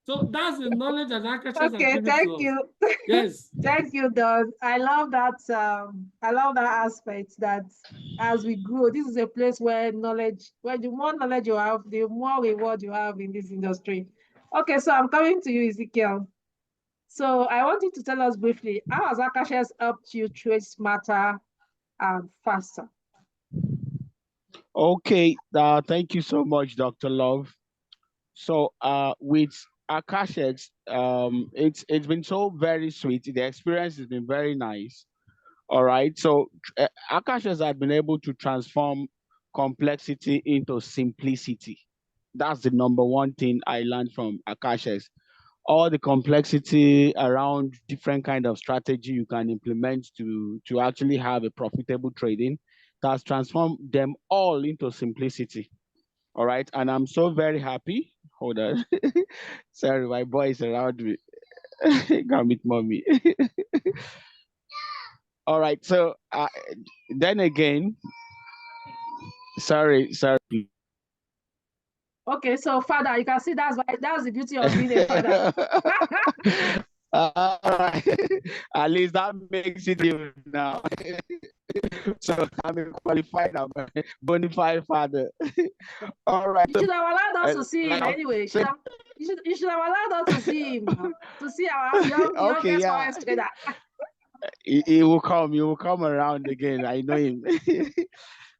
So that's the knowledge that Akashes has given thank to us. you. Yes. Thank you, Don. I love that. I love that aspect that as we grow, this is a place where the more knowledge you have, the more reward you have in this industry. Okay, so I'm coming to you, Ezekiel. So I want you to tell us briefly, how has Akashes helped you trade smarter and faster? Okay, thank you so much, Dr. Love. So with Akashex, it's been so very sweet. The experience has been very nice. All right. So Akashex has been able to transform complexity into simplicity. That's the number one thing I learned from Akashex. All the complexity around different kind of strategy you can implement to actually have a profitable trading, that's transformed them all into simplicity. All right. And I'm so very happy. Hold on. Sorry, my boy is around me. Come meet mommy. All right. So then again, sorry. Okay, so father, you can see that's the beauty of being a father. All right. At least that makes it even now. So I'm a qualified, I'm a bona fide father. All right. You should have allowed us to see him like I've anyway. said, You should have allowed us to see him now, to see our okay, youngest yeah. forest together. He will come. He will come around again. I know him.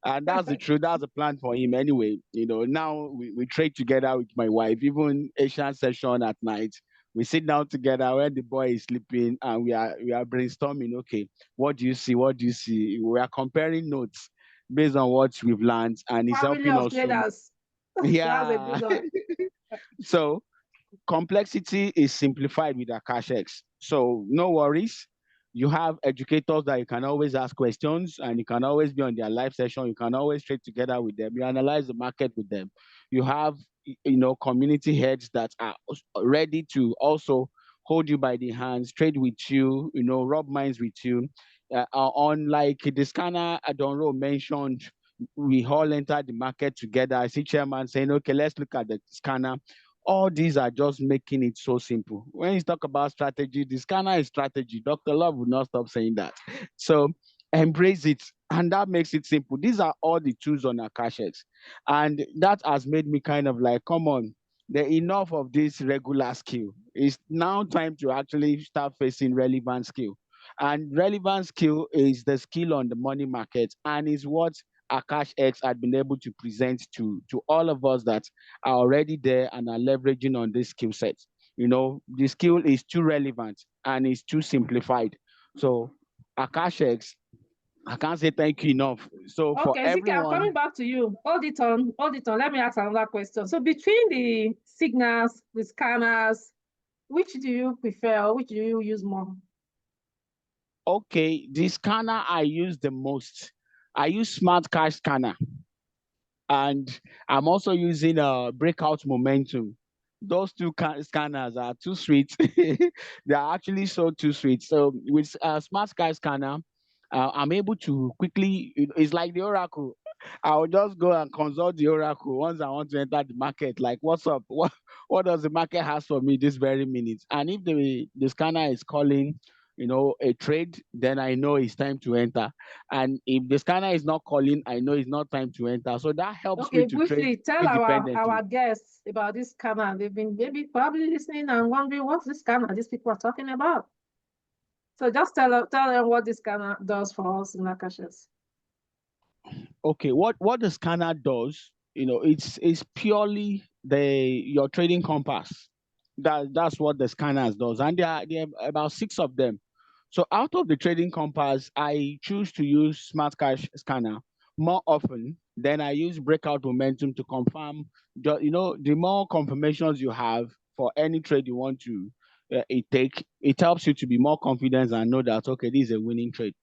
And that's the truth. That's the plan for him anyway. Now we trade together with my wife, even Asian session at night. We sit down together when the boy is sleeping and we are brainstorming. Okay, what do you see? What do you see? We are comparing notes based on what we've learned, and he's Family helping of us to. traders. That's a Yeah. good one. So complexity is simplified with Akashex. So no worries. You have educators that you can always ask questions and you can always be on their live session. You can always trade together with them. You analyze the market with them. You have, community heads that are ready to also hold you by the hands, trade with you, rub minds with you. Unlike the scanner Adonro mentioned, we all entered the market together. I see chairman saying, okay, let's look at the scanner. All these are just making it so simple. When you talk about strategy, the scanner is strategy. Dr. Love would not stop saying that. So embrace it, and that makes it simple. These are all the tools on Akashex, and that has made me kind of like, come on, enough of this regular skill. It's now time to actually start facing relevant skill. And relevant skill is the skill on the money market, and is what Akash X had been able to present to all of us that are already there and are leveraging on this skill set. The skill is too relevant and it's too simplified. So Akash X, I can't say thank you enough. So for Okay, Ziki, I'm coming everyone, back to you. Hold it on. Let me ask another question. So between the signals, the scanners, which do you prefer or which do you use more? Okay, the scanner I use the most, I use Smart Cash Scanner, and I'm also using Breakout Momentum. Those two scanners are too sweet. They are actually so too sweet. So with Smart Sky Scanner, I'm able to quickly. It's like the Oracle. I'll just go and consult the Oracle once I want to enter the market. Like, what's up? What does the market has for me this very minute? And if the scanner is calling, a trade, then I know it's time to enter. And if the scanner is not calling, I know it's not time to enter. So that helps me Okay, to trade briefly tell our independently. guests about this scammer. They've been maybe probably listening and wondering what's this scammer these people are talking about. So just tell them what this scanner does for us in Nakashas. Okay, what the scanner does, it's purely your trading compass. That's what the scanners does, and there are about six of them. So out of the trading compass, I choose to use Smart Cash Scanner more often. Then I use Breakout Momentum to confirm. The more confirmations you have for any trade you want to take, it helps you to be more confident and know that, okay, this is a winning trade.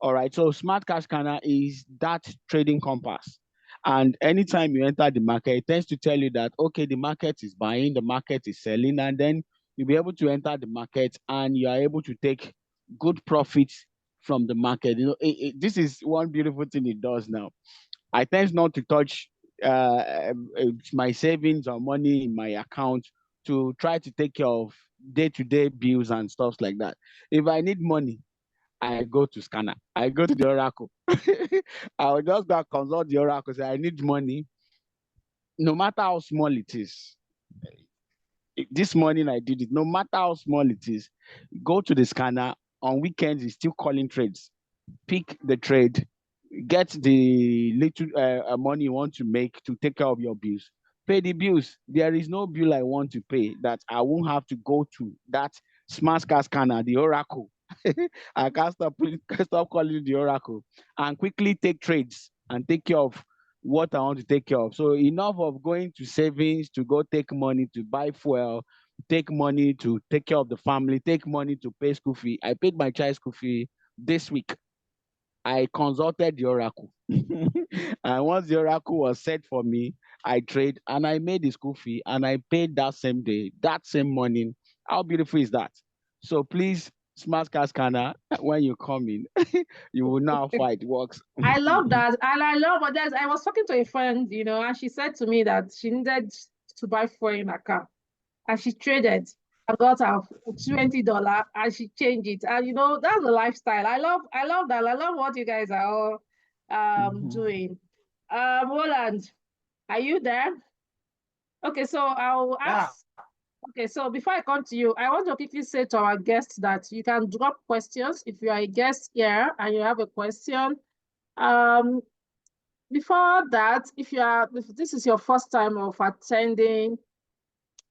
All right. So Smart Cash Scanner is that trading compass. And anytime you enter the market, it tends to tell you that, okay, the market is buying, the market is selling, and then you'll be able to enter the market and you are able to take good profits from the market. This is one beautiful thing it does now. I tend not to touch my savings or money in my account to try to take care of day-to-day bills and stuff like that. If I need money, I go to scanner. I go to the oracle. I'll just go and consult the oracle. Say I need money, no matter how small it is. This morning I did it. No matter how small it is, go to the scanner. On weekends, it's still calling trades. Pick the trade, get the little money you want to make to take care of your bills. Pay the bills. There is no bill I want to pay that I won't have to go to that smart car scanner, the Oracle. I can't stop calling it the Oracle and quickly take trades and take care of what I want to take care of. So enough of going to savings to go take money to buy fuel, take money to take care of the family, take money to pay school fee. I paid my child school fee this week. I consulted the oracle. And once the oracle was set for me, I trade and I made the school fee and I paid that same day, that same morning. How beautiful is that? So please, Smart Cash Scanner, when you come in, you will know how far it works. I love that. And I love that. I was talking to a friend, and she said to me that she needed to buy fuel in her car. And she traded and got her $20 and she changed it. And that's the lifestyle. I love that. I love what you guys are all Mhm. doing. Roland, are you there? Okay, so I'll Yeah. ask. Okay, so before I come to you, I want to quickly say to our guests that you can drop questions if you are a guest here and you have a question. Um, Before that, if this is your first time of attending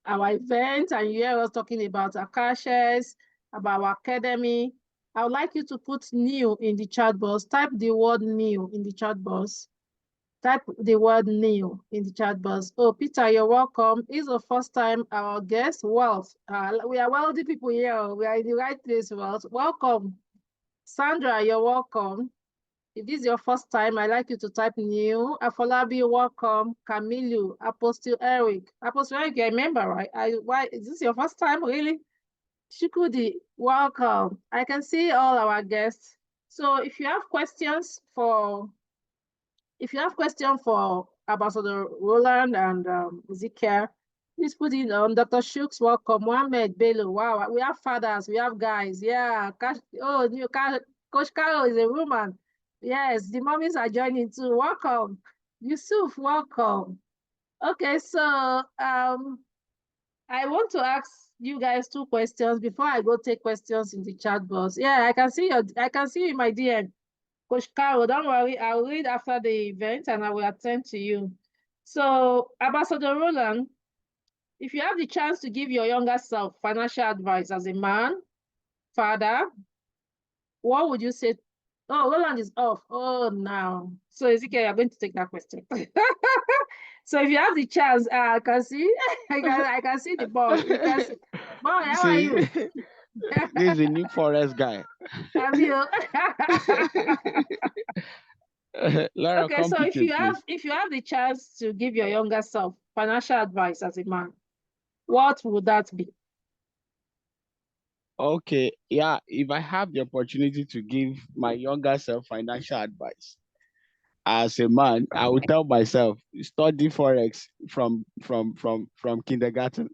our event and you hear us talking about Akashes, about our academy, I would like you to put new in the chat box. Type the word new in the chat box. Type the word new in the chat box. Oh, Peter, you're welcome. It's the first time our guest, Wealth. We are wealthy people here. We are in the right place, Wealth. Welcome. Sandra, you're welcome. If this is your first time, I'd like you to type new. Afolabi, welcome. Camilo, Apostle Eric. Apostle Eric, I remember, right? Why is this your first time, really? Shukudi, welcome. I can see all our guests. So if you have question for Ambassador Roland and Ezekiel, please put it on. Dr. Shooks, welcome. Mohammed Bello, wow, we have fathers, we have guys. Yeah, Coach Carol is a woman. Yes, the mommies are joining too. Welcome. Yusuf, welcome. Okay, so I want to ask you guys two questions before I go take questions in the chat box. Yeah, I can see you in my DM. Coach Carol, don't worry, I'll read after the event and I will attend to you. So, Ambassador Roland, if you have the chance to give your younger self financial advice as a man, father, what would you say? Oh, Roland is off. Oh, no. So, Ezekiel, you're going to take that question. So, if you have the chance, I can see, I can see the ball. You can see. Boy, how are See, you? this is a new forest guy. Have you? Laura, Okay, come so pick a place. if you have the chance to give your younger self financial advice as a man, what would that be? Okay, yeah, if I have the opportunity to give my younger self financial advice as a man, I would tell myself study forex from kindergarten.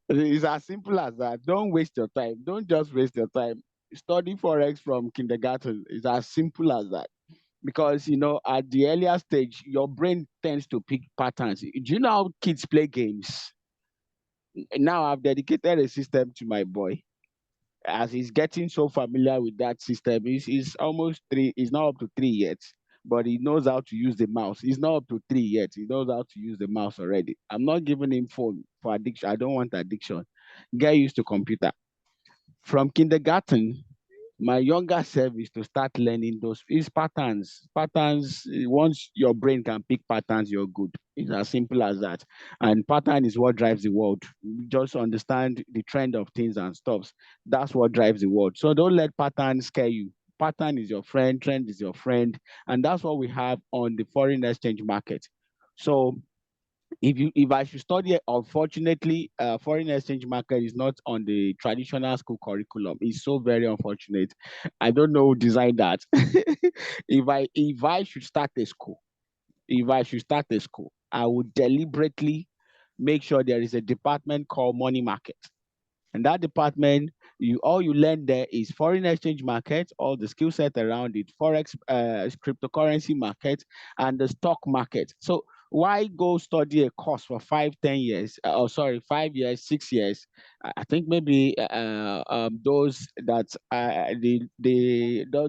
It's as simple as that. Don't waste your time. Don't just waste your time. Study forex from kindergarten. It's as simple as that. Because at the earlier stage, your brain tends to pick patterns. Do you know how kids play games? Now I've dedicated a system to my boy. As he's getting so familiar with that system, he's almost three, he's not up to three yet, but he knows how to use the mouse. He's not up to three yet. He knows how to use the mouse already. I'm not giving him phone for addiction. I don't want addiction. Get used to computer. From kindergarten, my younger self is to start learning those is patterns. Patterns, once your brain can pick patterns, you're good. It's as simple as that. And pattern is what drives the world. Just understand the trend of things and stuffs. That's what drives the world. So don't let pattern scare you. Pattern is your friend, trend is your friend. And that's what we have on the foreign exchange market. So if I should study, unfortunately, foreign exchange market is not on the traditional school curriculum. It's so very unfortunate. I don't know who designed that. If I should start a school, if I should start a school, I would deliberately make sure there is a department called money market. And that department, all you learn there is foreign exchange market, all the skill set around it, forex, cryptocurrency market, and the stock market. So why go study a course for 5, 10 years? Oh, sorry, 5 years, 6 years. I think maybe those that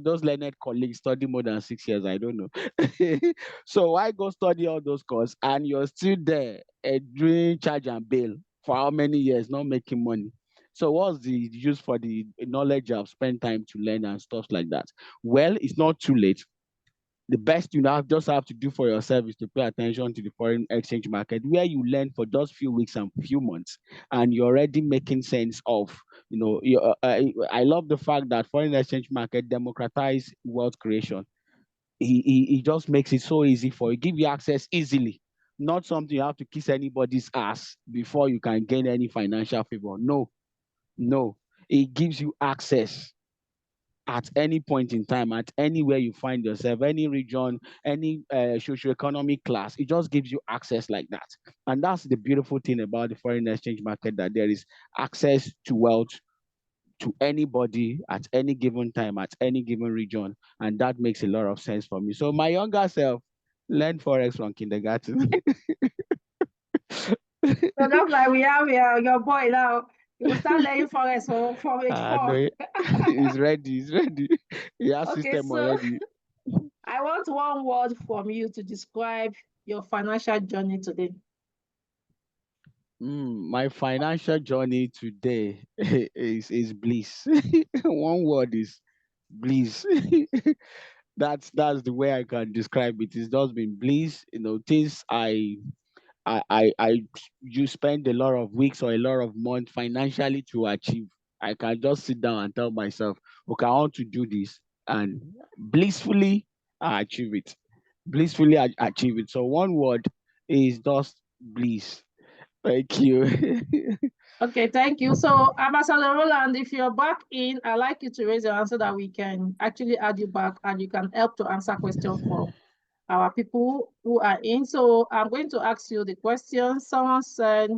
those learned colleagues study more than 6 years. I don't know. So why go study all those courses and you're still there doing charge and bail for how many years, not making money? So what's the use for the knowledge I've spent time to learn and stuff like that? Well, it's not too late. The best you now just have to do for yourself is to pay attention to the foreign exchange market, where you learn for just few weeks and few months, and you're already making sense of. I love the fact that foreign exchange market democratize wealth creation. He just makes it so easy for you, give you access easily. Not something you have to kiss anybody's ass before you can gain any financial favor. No, no, it gives you access at any point in time, at anywhere you find yourself, any region, any socioeconomic class. It just gives you access like that. And that's the beautiful thing about the foreign exchange market, that there is access to wealth to anybody at any given time, at any given region. And that makes a lot of sense for me. So my younger self learned Forex from kindergarten. So just like we have your boy now, you will start learning forex from age I know 4. it. He's ready. He's ready. He has Okay, system so already. I want one word from you to describe your financial journey today. My financial journey today is bliss. One word is bliss. That's the way I can describe it. It's just been bliss. Things I you spend a lot of weeks or a lot of months financially to achieve. I can just sit down and tell myself, okay, I want to do this, and blissfully I achieve it. Blissfully I achieve it. So one word is just bliss. Thank you. Okay, thank you. So, Ambassador Roland, if you're back in, I'd like you to raise your answer that we can actually add you back and you can help to answer questions from our people who are in. So, I'm going to ask you the question. Someone said,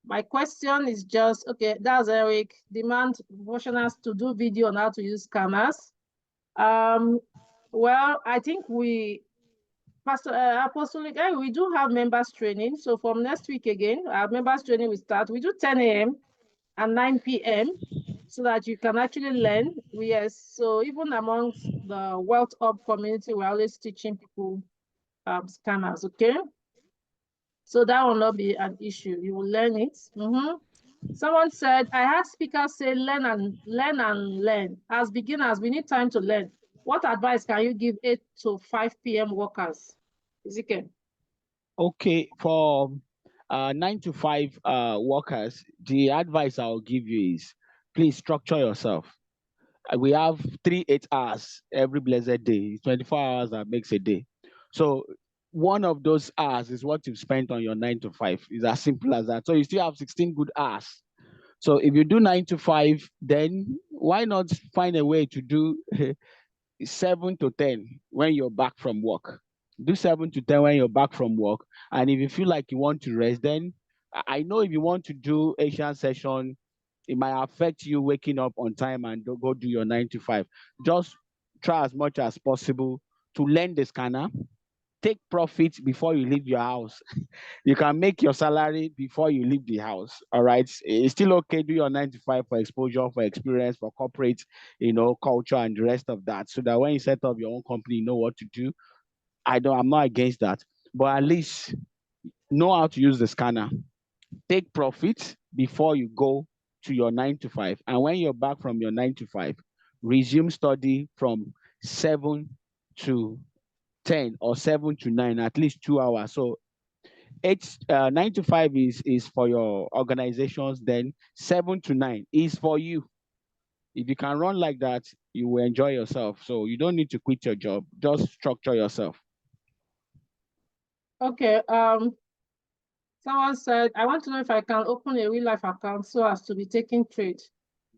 my question is just, okay, that's Eric, demand professionals to do video on how to use cameras. Well, I think Pastor Apostle, we do have members training. So from next week again, our members training will start. We do 10 a.m. and 9 p.m. so that you can actually learn. Yes, so even amongst the Wealth Hub community, we're always teaching people scanners, okay? So that will not be an issue. You will learn it. Someone said, I had speakers say, learn and learn and learn. As beginners, we need time to learn. What advice can you give 8 to 5 p.m. workers? Ezekiel. Okay, for 9 to 5 workers, the advice I'll give you is please structure yourself. We have 3 8 hours every blessed day. It's 24 hours that makes a day. So one of those hours is what you've spent on your 9 to 5. It's as simple as that. So you still have 16 good hours. So if you do 9 to 5, then why not find a way to do 7 to 10 when you're back from work? Do 7 to 10 when you're back from work. And if you feel like you want to rest, then I know if you want to do Asian session, it might affect you waking up on time and go do your 9 to 5. Just try as much as possible to learn the scanner. Take profit before you leave your house. You can make your salary before you leave the house. All right. It's still okay. Do your 9 to 5 for exposure, for experience, for corporate, culture and the rest of that. So that when you set up your own company, you know what to do. I'm not against that. But at least know how to use the scanner. Take profit before you go to your 9 to 5. And when you're back from your 9 to 5, resume study from 7 to 10 or 7 to 9, at least 2 hours. So 9 to 5 is for your organizations, then 7 to 9 is for you. If you can run like that, you will enjoy yourself. So you don't need to quit your job. Just structure yourself. Okay. Someone said, I want to know if I can open a real life account so as to be taking trade.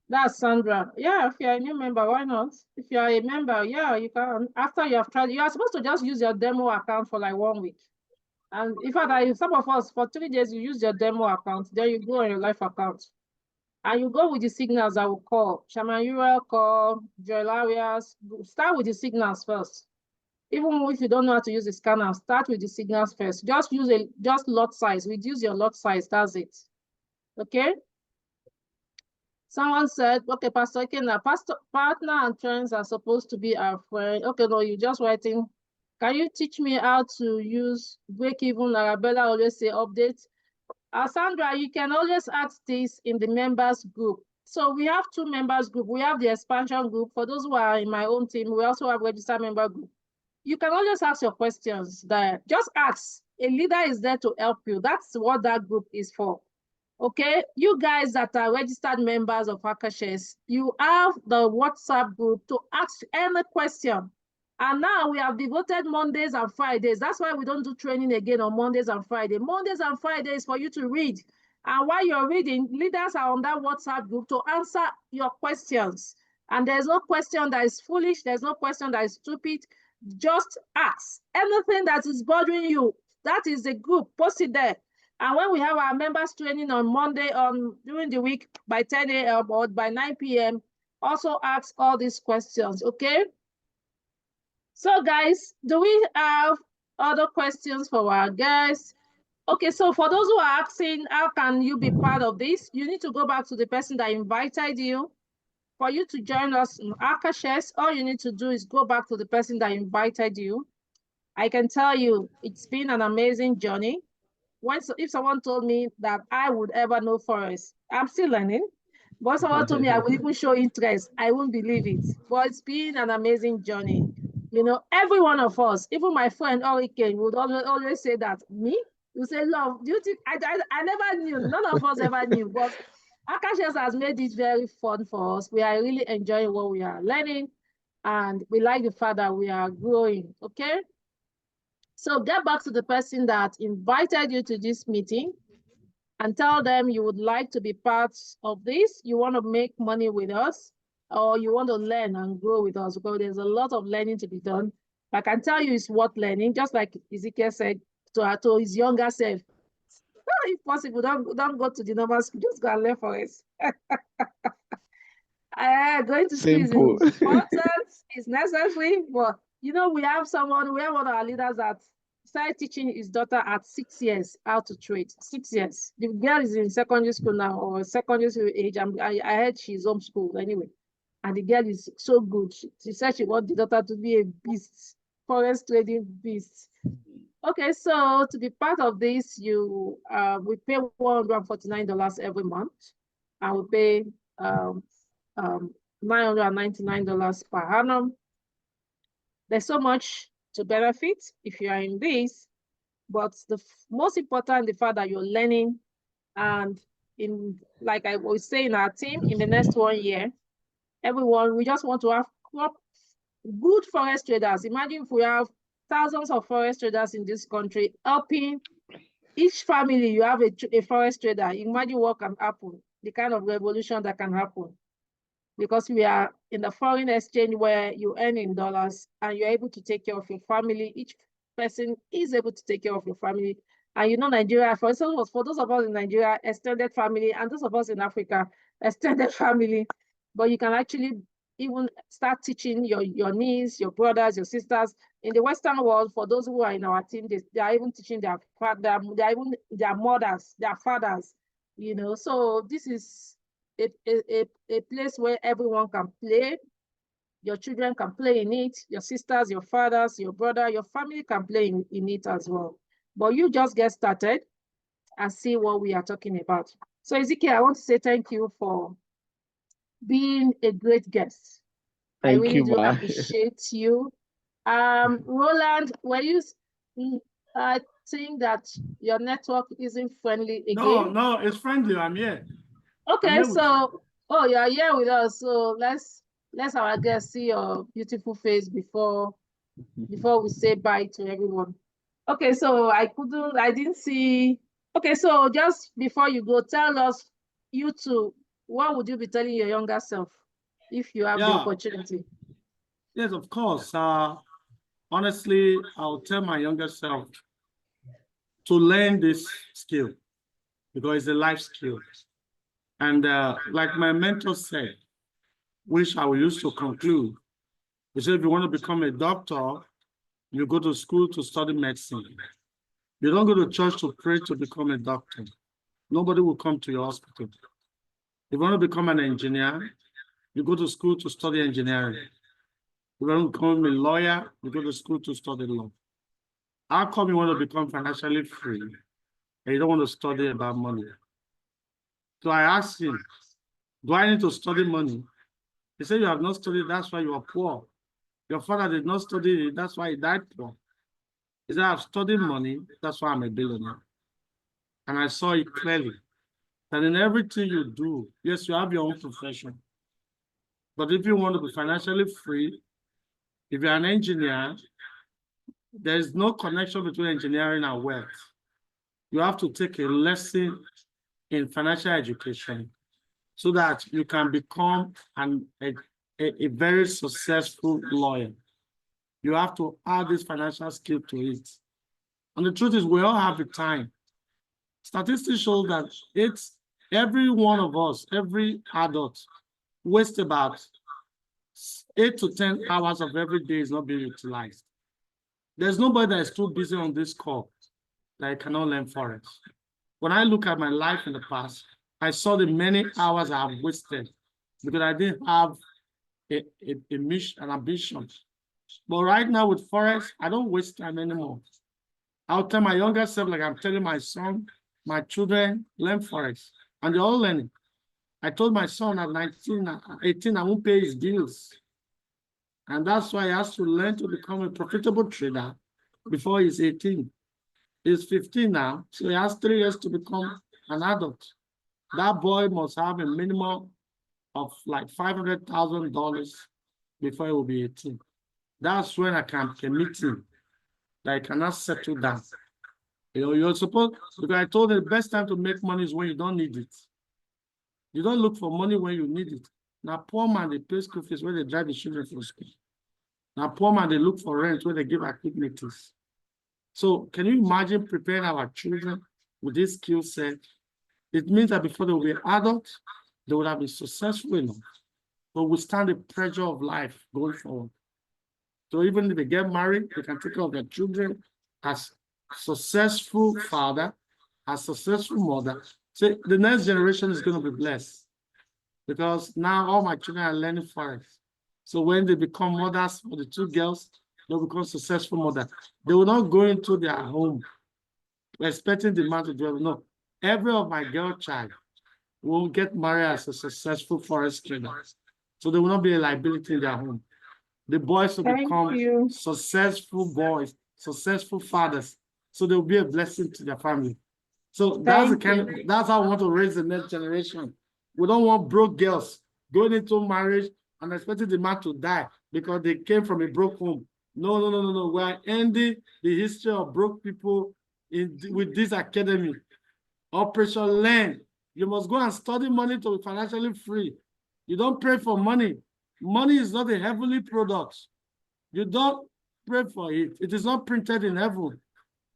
That's Sandra. Yeah, if you're a new member, why not? If you're a member, yeah, you can. After you have tried, you are supposed to just use your demo account for like 1 week. And in fact, some of us, for 3 days, you use your demo account, then you go on your life account. And you go with the signals I will call. Shaman Uriel call, Joel Arias. Start with the signals first. Even if you don't know how to use the scanner, start with the signals first. Just use just lot size. Reduce your lot size. That's it. Okay. Someone said, okay, Pastor Ikena, partner and friends are supposed to be our friend. Okay, no, you just writing. Can you teach me how to use break even? Arabella always say update. Sandra, you can always ask this in the members group. So we have 2 members group. We have the expansion group. For those who are in my own team, we also have registered member group. You can always ask your questions there. Just ask. A leader is there to help you. That's what that group is for. Okay, you guys that are registered members of Akashes, you have the WhatsApp group to ask any question. And now we have devoted Mondays and Fridays. That's why we don't do training again on Mondays and Fridays. Mondays and Fridays for you to read. And while you're reading, leaders are on that WhatsApp group to answer your questions. And there's no question that is foolish. There's no question that is stupid. Just ask. Anything that is bothering you, that is the group. Post it there. And when we have our members training on Monday during the week by 10 a.m. or by 9 p.m., also ask all these questions, okay? So guys, do we have other questions for our guests? Okay, so for those who are asking, how can you be part of this? You need to go back to the person that invited you. For you to join us in Akashes, all you need to do is go back to the person that invited you. I can tell you, it's been an amazing journey. If someone told me that I would ever know forest, I'm still learning. But someone told me I would even show interest, I won't believe it. But it's been an amazing journey. Every one of us, even my friend Orike would always say that. Me? You say, love, do you think I never knew, none of us ever knew, but Akashes has made it very fun for us. We are really enjoying what we are learning, and we like the fact that we are growing, okay? So get back to the person that invited you to this meeting and tell them you would like to be part of this. You want to make money with us, or you want to learn and grow with us, because there's a lot of learning to be done. I can tell you it's worth learning, just like Ezekiel said to his younger self. If possible, don't go to the normal school, just go and learn for us. Going to school is Simple. important, it's necessary, but we have one of our leaders that started teaching his daughter at 6 years how to trade. 6 years. The girl is in secondary school now, or secondary school age. I heard she's homeschooled anyway. And the girl is so good. She said she wants the daughter to be a beast, forex trading beast. Okay, so to be part of this, we pay $149 every month, and we pay $999 per annum. There's so much to benefit if you are in this. But the most important, the fact that you're learning, and in, like I was saying, our team in the next 1 year, everyone, we just want to have good forest traders. Imagine if we have thousands of forest traders in this country helping each family. You have a forest trader. Imagine what can happen, the kind of revolution that can happen, because we are in the foreign exchange where you earn in dollars and you're able to take care of your family. Each person is able to take care of your family. And you know, Nigeria, for instance, for those of us in Nigeria, extended family, and those of us in Africa, extended family. But you can actually even start teaching your niece, your brothers, your sisters. In the Western world, for those who are in our team, they are even teaching their father, they are even their mothers, their fathers, you know. So this is a place where everyone can play. Your children can play in it, your sisters, your fathers, your brother, your family can play in it as well. But you just get started and see what we are talking about. So Ezekiel, I want to say thank you for being a great guest. I Thank really you, do Ma. appreciate you. Roland, I think that your network isn't friendly again. No, it's friendly. I'm here. I'm Okay, here with you. so you are here with us. So let's our guest see your beautiful face before we say bye to everyone. Okay, so I didn't see. Okay, so just before you go, tell us, you two, what would you be telling your younger self if you have the Yeah. opportunity? Yes, of course. Honestly, I'll tell my younger self to learn this skill because it's a life skill. And like my mentor said, which I will use to conclude, he said, if you want to become a doctor, you go to school to study medicine. You don't go to church to pray to become a doctor. Nobody will come to your hospital. If you want to become an engineer, you go to school to study engineering. If you want to become a lawyer, you go to school to study law. How come you want to become financially free and you don't want to study about money? So I asked him, do I need to study money? He said, you have not studied, that's why you are poor. Your father did not study, that's why he died poor. He said, I've studied money, that's why I'm a billionaire. And I saw it clearly that in everything you do, yes, you have your own profession. But if you want to be financially free, if you're an engineer, there is no connection between engineering and wealth. You have to take a lesson in financial education so that you can become a very successful lawyer. You have to add this financial skill to it. And the truth is, we all have the time. Statistics show that every one of us, every adult, wastes about 8 to 10 hours of every day is not being utilized. There's nobody that is too busy on this call that I cannot learn Forex. When I look at my life in the past, I saw the many hours I have wasted because I didn't have a mission, an ambition. But right now with Forex, I don't waste time anymore. I'll tell my younger self, like I'm telling my son, my children, learn Forex. And they're all learning. I told my son at 19, 18, I won't pay his bills. And that's why he has to learn to become a profitable trader before he's 18. He's 15 now, so he has 3 years to become an adult. That boy must have a minimum of like $500,000 before he will be 18. That's when I can permit him that I cannot settle down. You know, you're supposed, because I told him the best time to make money is when you don't need it. You don't look for money when you need it. Now, poor man, they pay school fees when they drive the children from school. Now, poor man, they look for rent when they give activities. So can you imagine preparing our children with this skill set? It means that before they will be adults, they would have been successful enough to withstand the pressure of life going forward. So even if they get married, they can take care of their children as successful father, as successful mother. So the next generation is going to be blessed because now all my children are learning Forex. So when they become mothers for the 2 girls, they'll become successful mothers. They will not go into their home expecting the man to do it. No, every of my girl child will get married as a successful Forex trader. So they will not be a liability in their home. The boys will Thank become you. successful boys, successful fathers, so they'll be a blessing to their family. So that's the Thank kind that's how I want to raise the next generation. We don't want broke girls going into marriage and expecting the man to die because they came from a broke home. No, no, no, no, no. We are ending the history of broke people with this academy. Operation Learn. You must go and study money to be financially free. You don't pray for money. Money is not a heavenly product. You don't pray for it. It is not printed in heaven.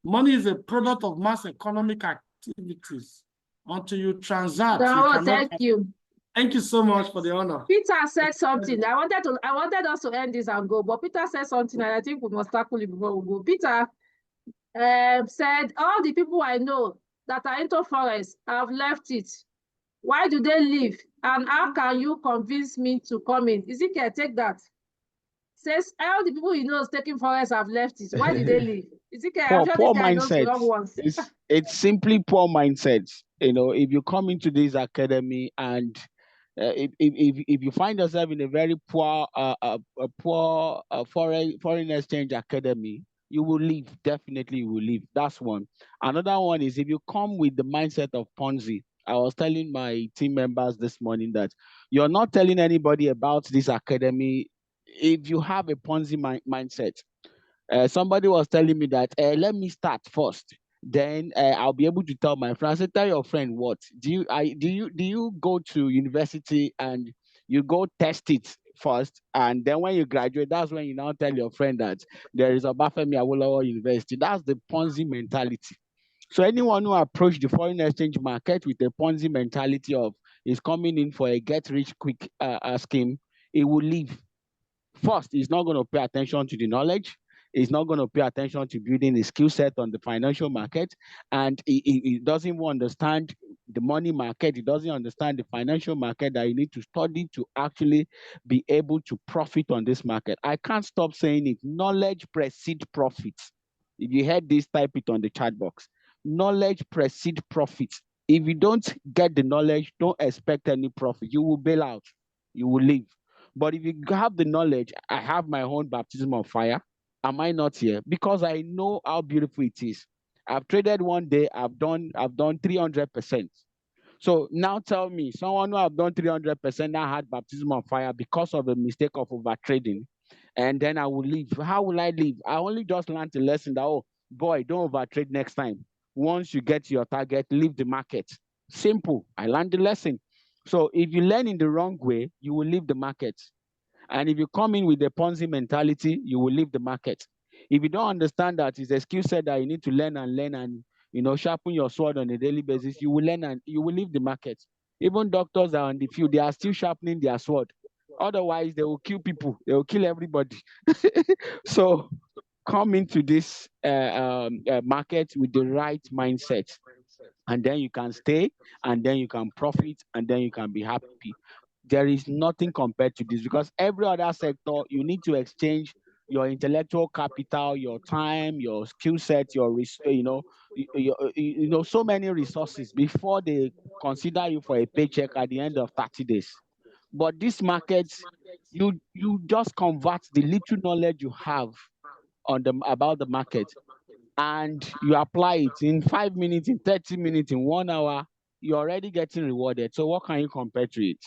Money is a product of mass economic activities. Until you transact, you No, cannot. thank you. Thank you so much for the honor. Peter said something. I wanted us to end this and go, but Peter said something, and I think we must tackle it before we go. Peter said, all the people I know that are into forest have left it. Why do they leave? And how can you convince me to come in? Ezekiel, take that. Says all the people he knows taking forest have left it. Why did they leave? Ezekiel, I'm sure Poor this guy knows the mindset. wrong ones. It's simply poor mindset. You know, if you come into this academy and if you find yourself in a very poor foreign exchange academy, you will leave. Definitely, you will leave. That's one. Another one is if you come with the mindset of Ponzi. I was telling my team members this morning that you're not telling anybody about this academy if you have a Ponzi mindset. Somebody was telling me that let me start first, then I'll be able to tell my friend. I said, tell your friend what? Do you go to university and you go test it first, and then when you graduate, that's when you now tell your friend that there is a Obafemi Awolowo University. That's the Ponzi mentality. So anyone who approached the foreign exchange market with a Ponzi mentality of is coming in for a get rich quick scheme, it will leave. First, he's not going to pay attention to the knowledge. He's not going to pay attention to building a skill set on the financial market. And he doesn't even understand the money market. He doesn't understand the financial market that you need to study to actually be able to profit on this market. I can't stop saying it. Knowledge precedes profit. If you heard this, type it on the chat box. Knowledge precedes profit. If you don't get the knowledge, don't expect any profit. You will bail out. You will leave. But if you have the knowledge, I have my own baptism of fire. Am I not here? Because I know how beautiful it is. I've traded one day, I've done 300%. So now tell me, someone who have done 300% now had baptism of fire because of a mistake of overtrading, and then I will leave. How will I leave? I only just learned a lesson that, oh boy, don't overtrade next time. Once you get your target, leave the market. Simple. I learned the lesson. So if you learn in the wrong way, you will leave the market. And if you come in with a Ponzi mentality, you will leave the market. If you don't understand that it's a skill set that you need to learn and sharpen your sword on a daily basis, you will learn and you will leave the market. Even doctors are on the field, they are still sharpening their sword. Otherwise, they will kill people, they will kill everybody. So come into this market with the right mindset, and then you can stay, and then you can profit, and then you can be happy. There is nothing compared to this, because every other sector, you need to exchange your intellectual capital, your time, your skill set, so many resources before they consider you for a paycheck at the end of 30 days. But this market, you just convert the little knowledge you have about the market, and you apply it in 5 minutes, in 30 minutes, in 1 hour, you're already getting rewarded. So what can you compare to it?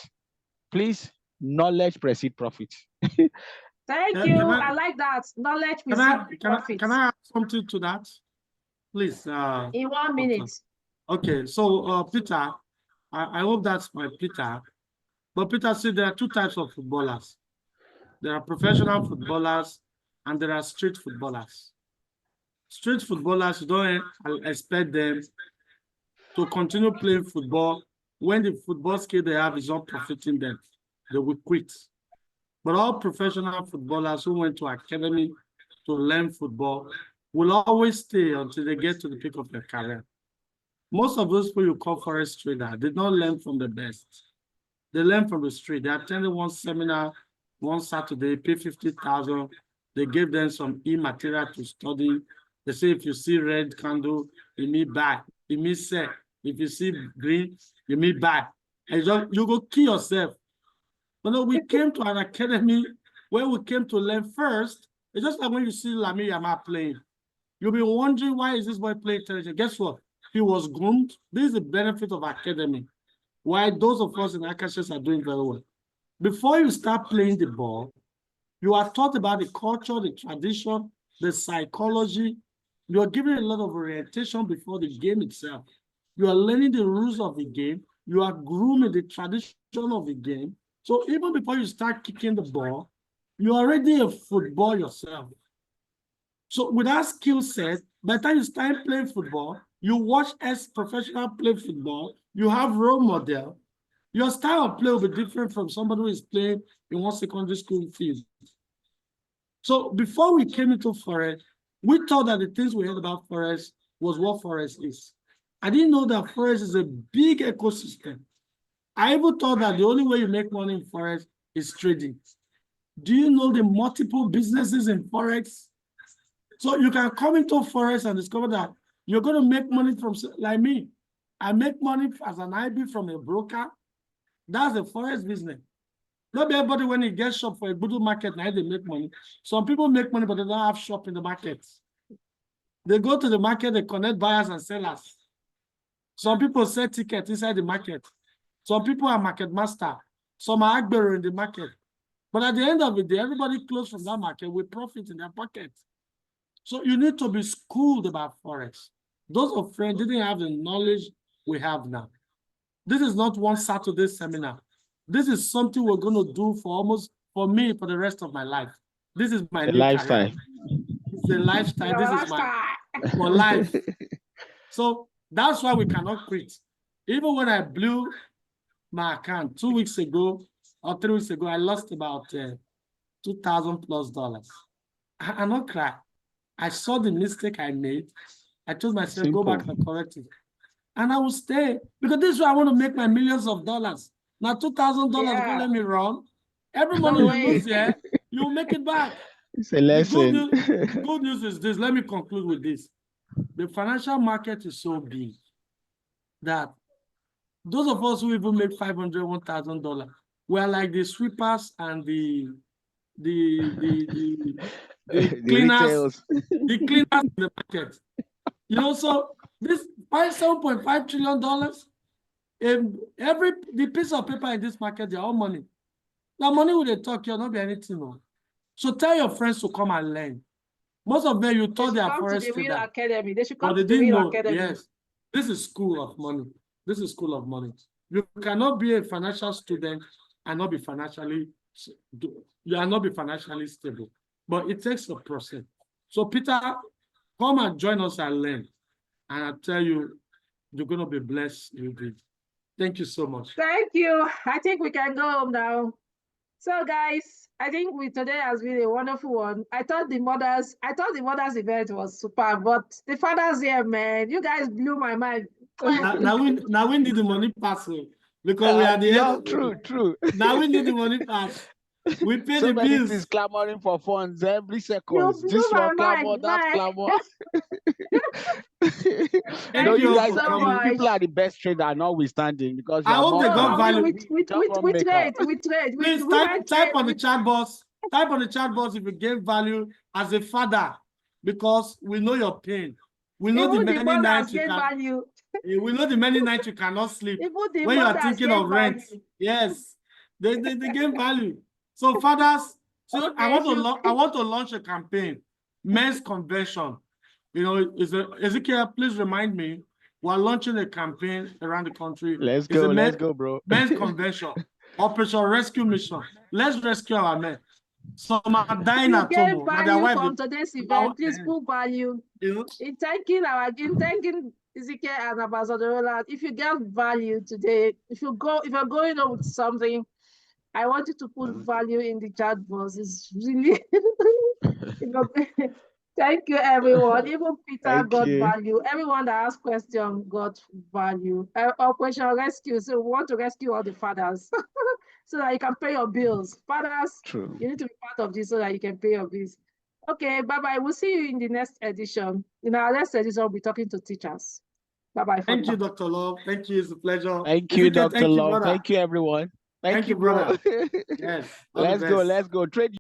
Please, knowledge precedes profit. Thank Can you. I- I like that. Knowledge Can I add something to that? Please. In 1 minute. Okay, so Peter, I hope that's my Peter. But Peter said there are two types of footballers. There are professional footballers and there are street footballers. Street footballers, you don't expect them to continue playing football when the football skill they have is not profiting them. They will quit. But all professional footballers who went to academy to learn football will always stay until they get to the peak of their career. Most of those people you call forest trader did not learn from the best. They learn from the street. They attended one seminar one Saturday, pay 50,000. They gave them some e-material to study. They say, if you see red candle, you need buy. You need sell. If you see green, you need buy. And you go kill yourself. But no, we came to an academy where we came to learn first. It's just like when you see Lami Yama playing. You'll be wondering, why is this boy playing intelligent? Guess what? He was groomed. This is the benefit of academy. Why those of us in Akashas are doing very well. Before you start playing the ball, you are taught about the culture, the tradition, the psychology. You are given a lot of orientation before the game itself. You are learning the rules of the game. You are grooming the tradition of the game. So even before you start kicking the ball, you're already a football yourself. So with that skill set, by the time you start playing football, you watch as professional play football, you have role model. Your style of play will be different from somebody who is playing in one secondary school field. So before we came into forest, we thought that the things we heard about forest was what forest is. I didn't know that forest is a big ecosystem. I even thought that the only way you make money in forest is trading. Do you know the multiple businesses in forex? So you can come into forest and discover that you're going to make money from, like me. I make money as an IB from a broker. That's a forex business. Not everybody, when he gets shop for a good market, now they make money. Some people make money, but they don't have shop in the market. They go to the market, they connect buyers and sellers. Some people sell tickets inside the market. Some people are market master. Some are agbero in the market. But at the end of the day, everybody close from that market with profit in their pocket. So you need to be schooled about forex. Those of friends didn't have the knowledge we have now. This is not one Saturday seminar. This is something we're going to do for me, for the rest of my life. This is my new lifestyle. career. It's a lifestyle. This is for life. So that's why we cannot quit. Even when I blew my account 2 weeks ago or 3 weeks ago, I lost about $2,000+. I not cry. I saw the mistake I made. I told myself, Simple. go back and correct it. And I will stay, because this is why I want to make my millions of dollars. Now, $2,000, don't let me run. Every money you lose here, you will make it back. It's a lesson. The good news is this. Let me conclude with this. The financial market is so big that those of us who even make $500, $1,000, we are like the sweepers and the cleaners, the cleaners in the market. You know, so this $7.5 trillion, the piece of paper in this market, they're all money. Now, money will they talk, you'll not be anything. No. So tell your friends to come and learn. Most of them, you thought they are forest traders. Academy. They should come but they to the didn't real know. academy. Yes, this is school of money. This is school of money. You cannot be a financial student and not be financially. You are not be financially stable. But it takes a process. So Peter, come and join us and learn. And I tell you, you're going to be blessed. You did. Thank you so much. Thank you. I think we can go home now. So guys, I think today has been a wonderful one. I thought the mothers event was super, but the fathers here, man, you guys blew my mind. now we need the money pass because we are the end. True. Now we need the money pass. We pay so the many bills. things clamoring for funds every second. You This blew one my clamor, mind, that man. clamor. Thank you guys, so you much. people are the best trader, notwithstanding, because I hope they got value. We trade. Please type on the chat box. Type on the chat box if you gave value as a father, because we know your pain. We know the many nights you can. We know the many nights you cannot sleep when you are thinking of rent. Yes, they gain value. So fathers, so okay, I want to launch a campaign, men's convention. You know, Ezekiel, please remind me. We're launching a campaign around the country. Let's go, bro. Men's convention, Operation Rescue Mission. Let's rescue our men. Some are dying at home. Value from today's event. Please put value in thanking Ezekiel and Ambassador Roland. If you get value today, if you're going on with something, I want you to put value in the chat box. It's really thank you, everyone. Even Peter got value. Everyone that asked questions got value. Operation Rescue. So we want to rescue all the fathers so that you can pay your bills. Fathers, you need to be part of this so that you can pay your bills. Okay, bye-bye. We'll see you in the next edition. In our next edition, we'll be talking to teachers. Bye-bye. Thank you, Dr. Love. Thank you. It's a pleasure. Thank you, Dr. Love. Thank you, everyone. Thank you, bro. Yes. Let's go. Trade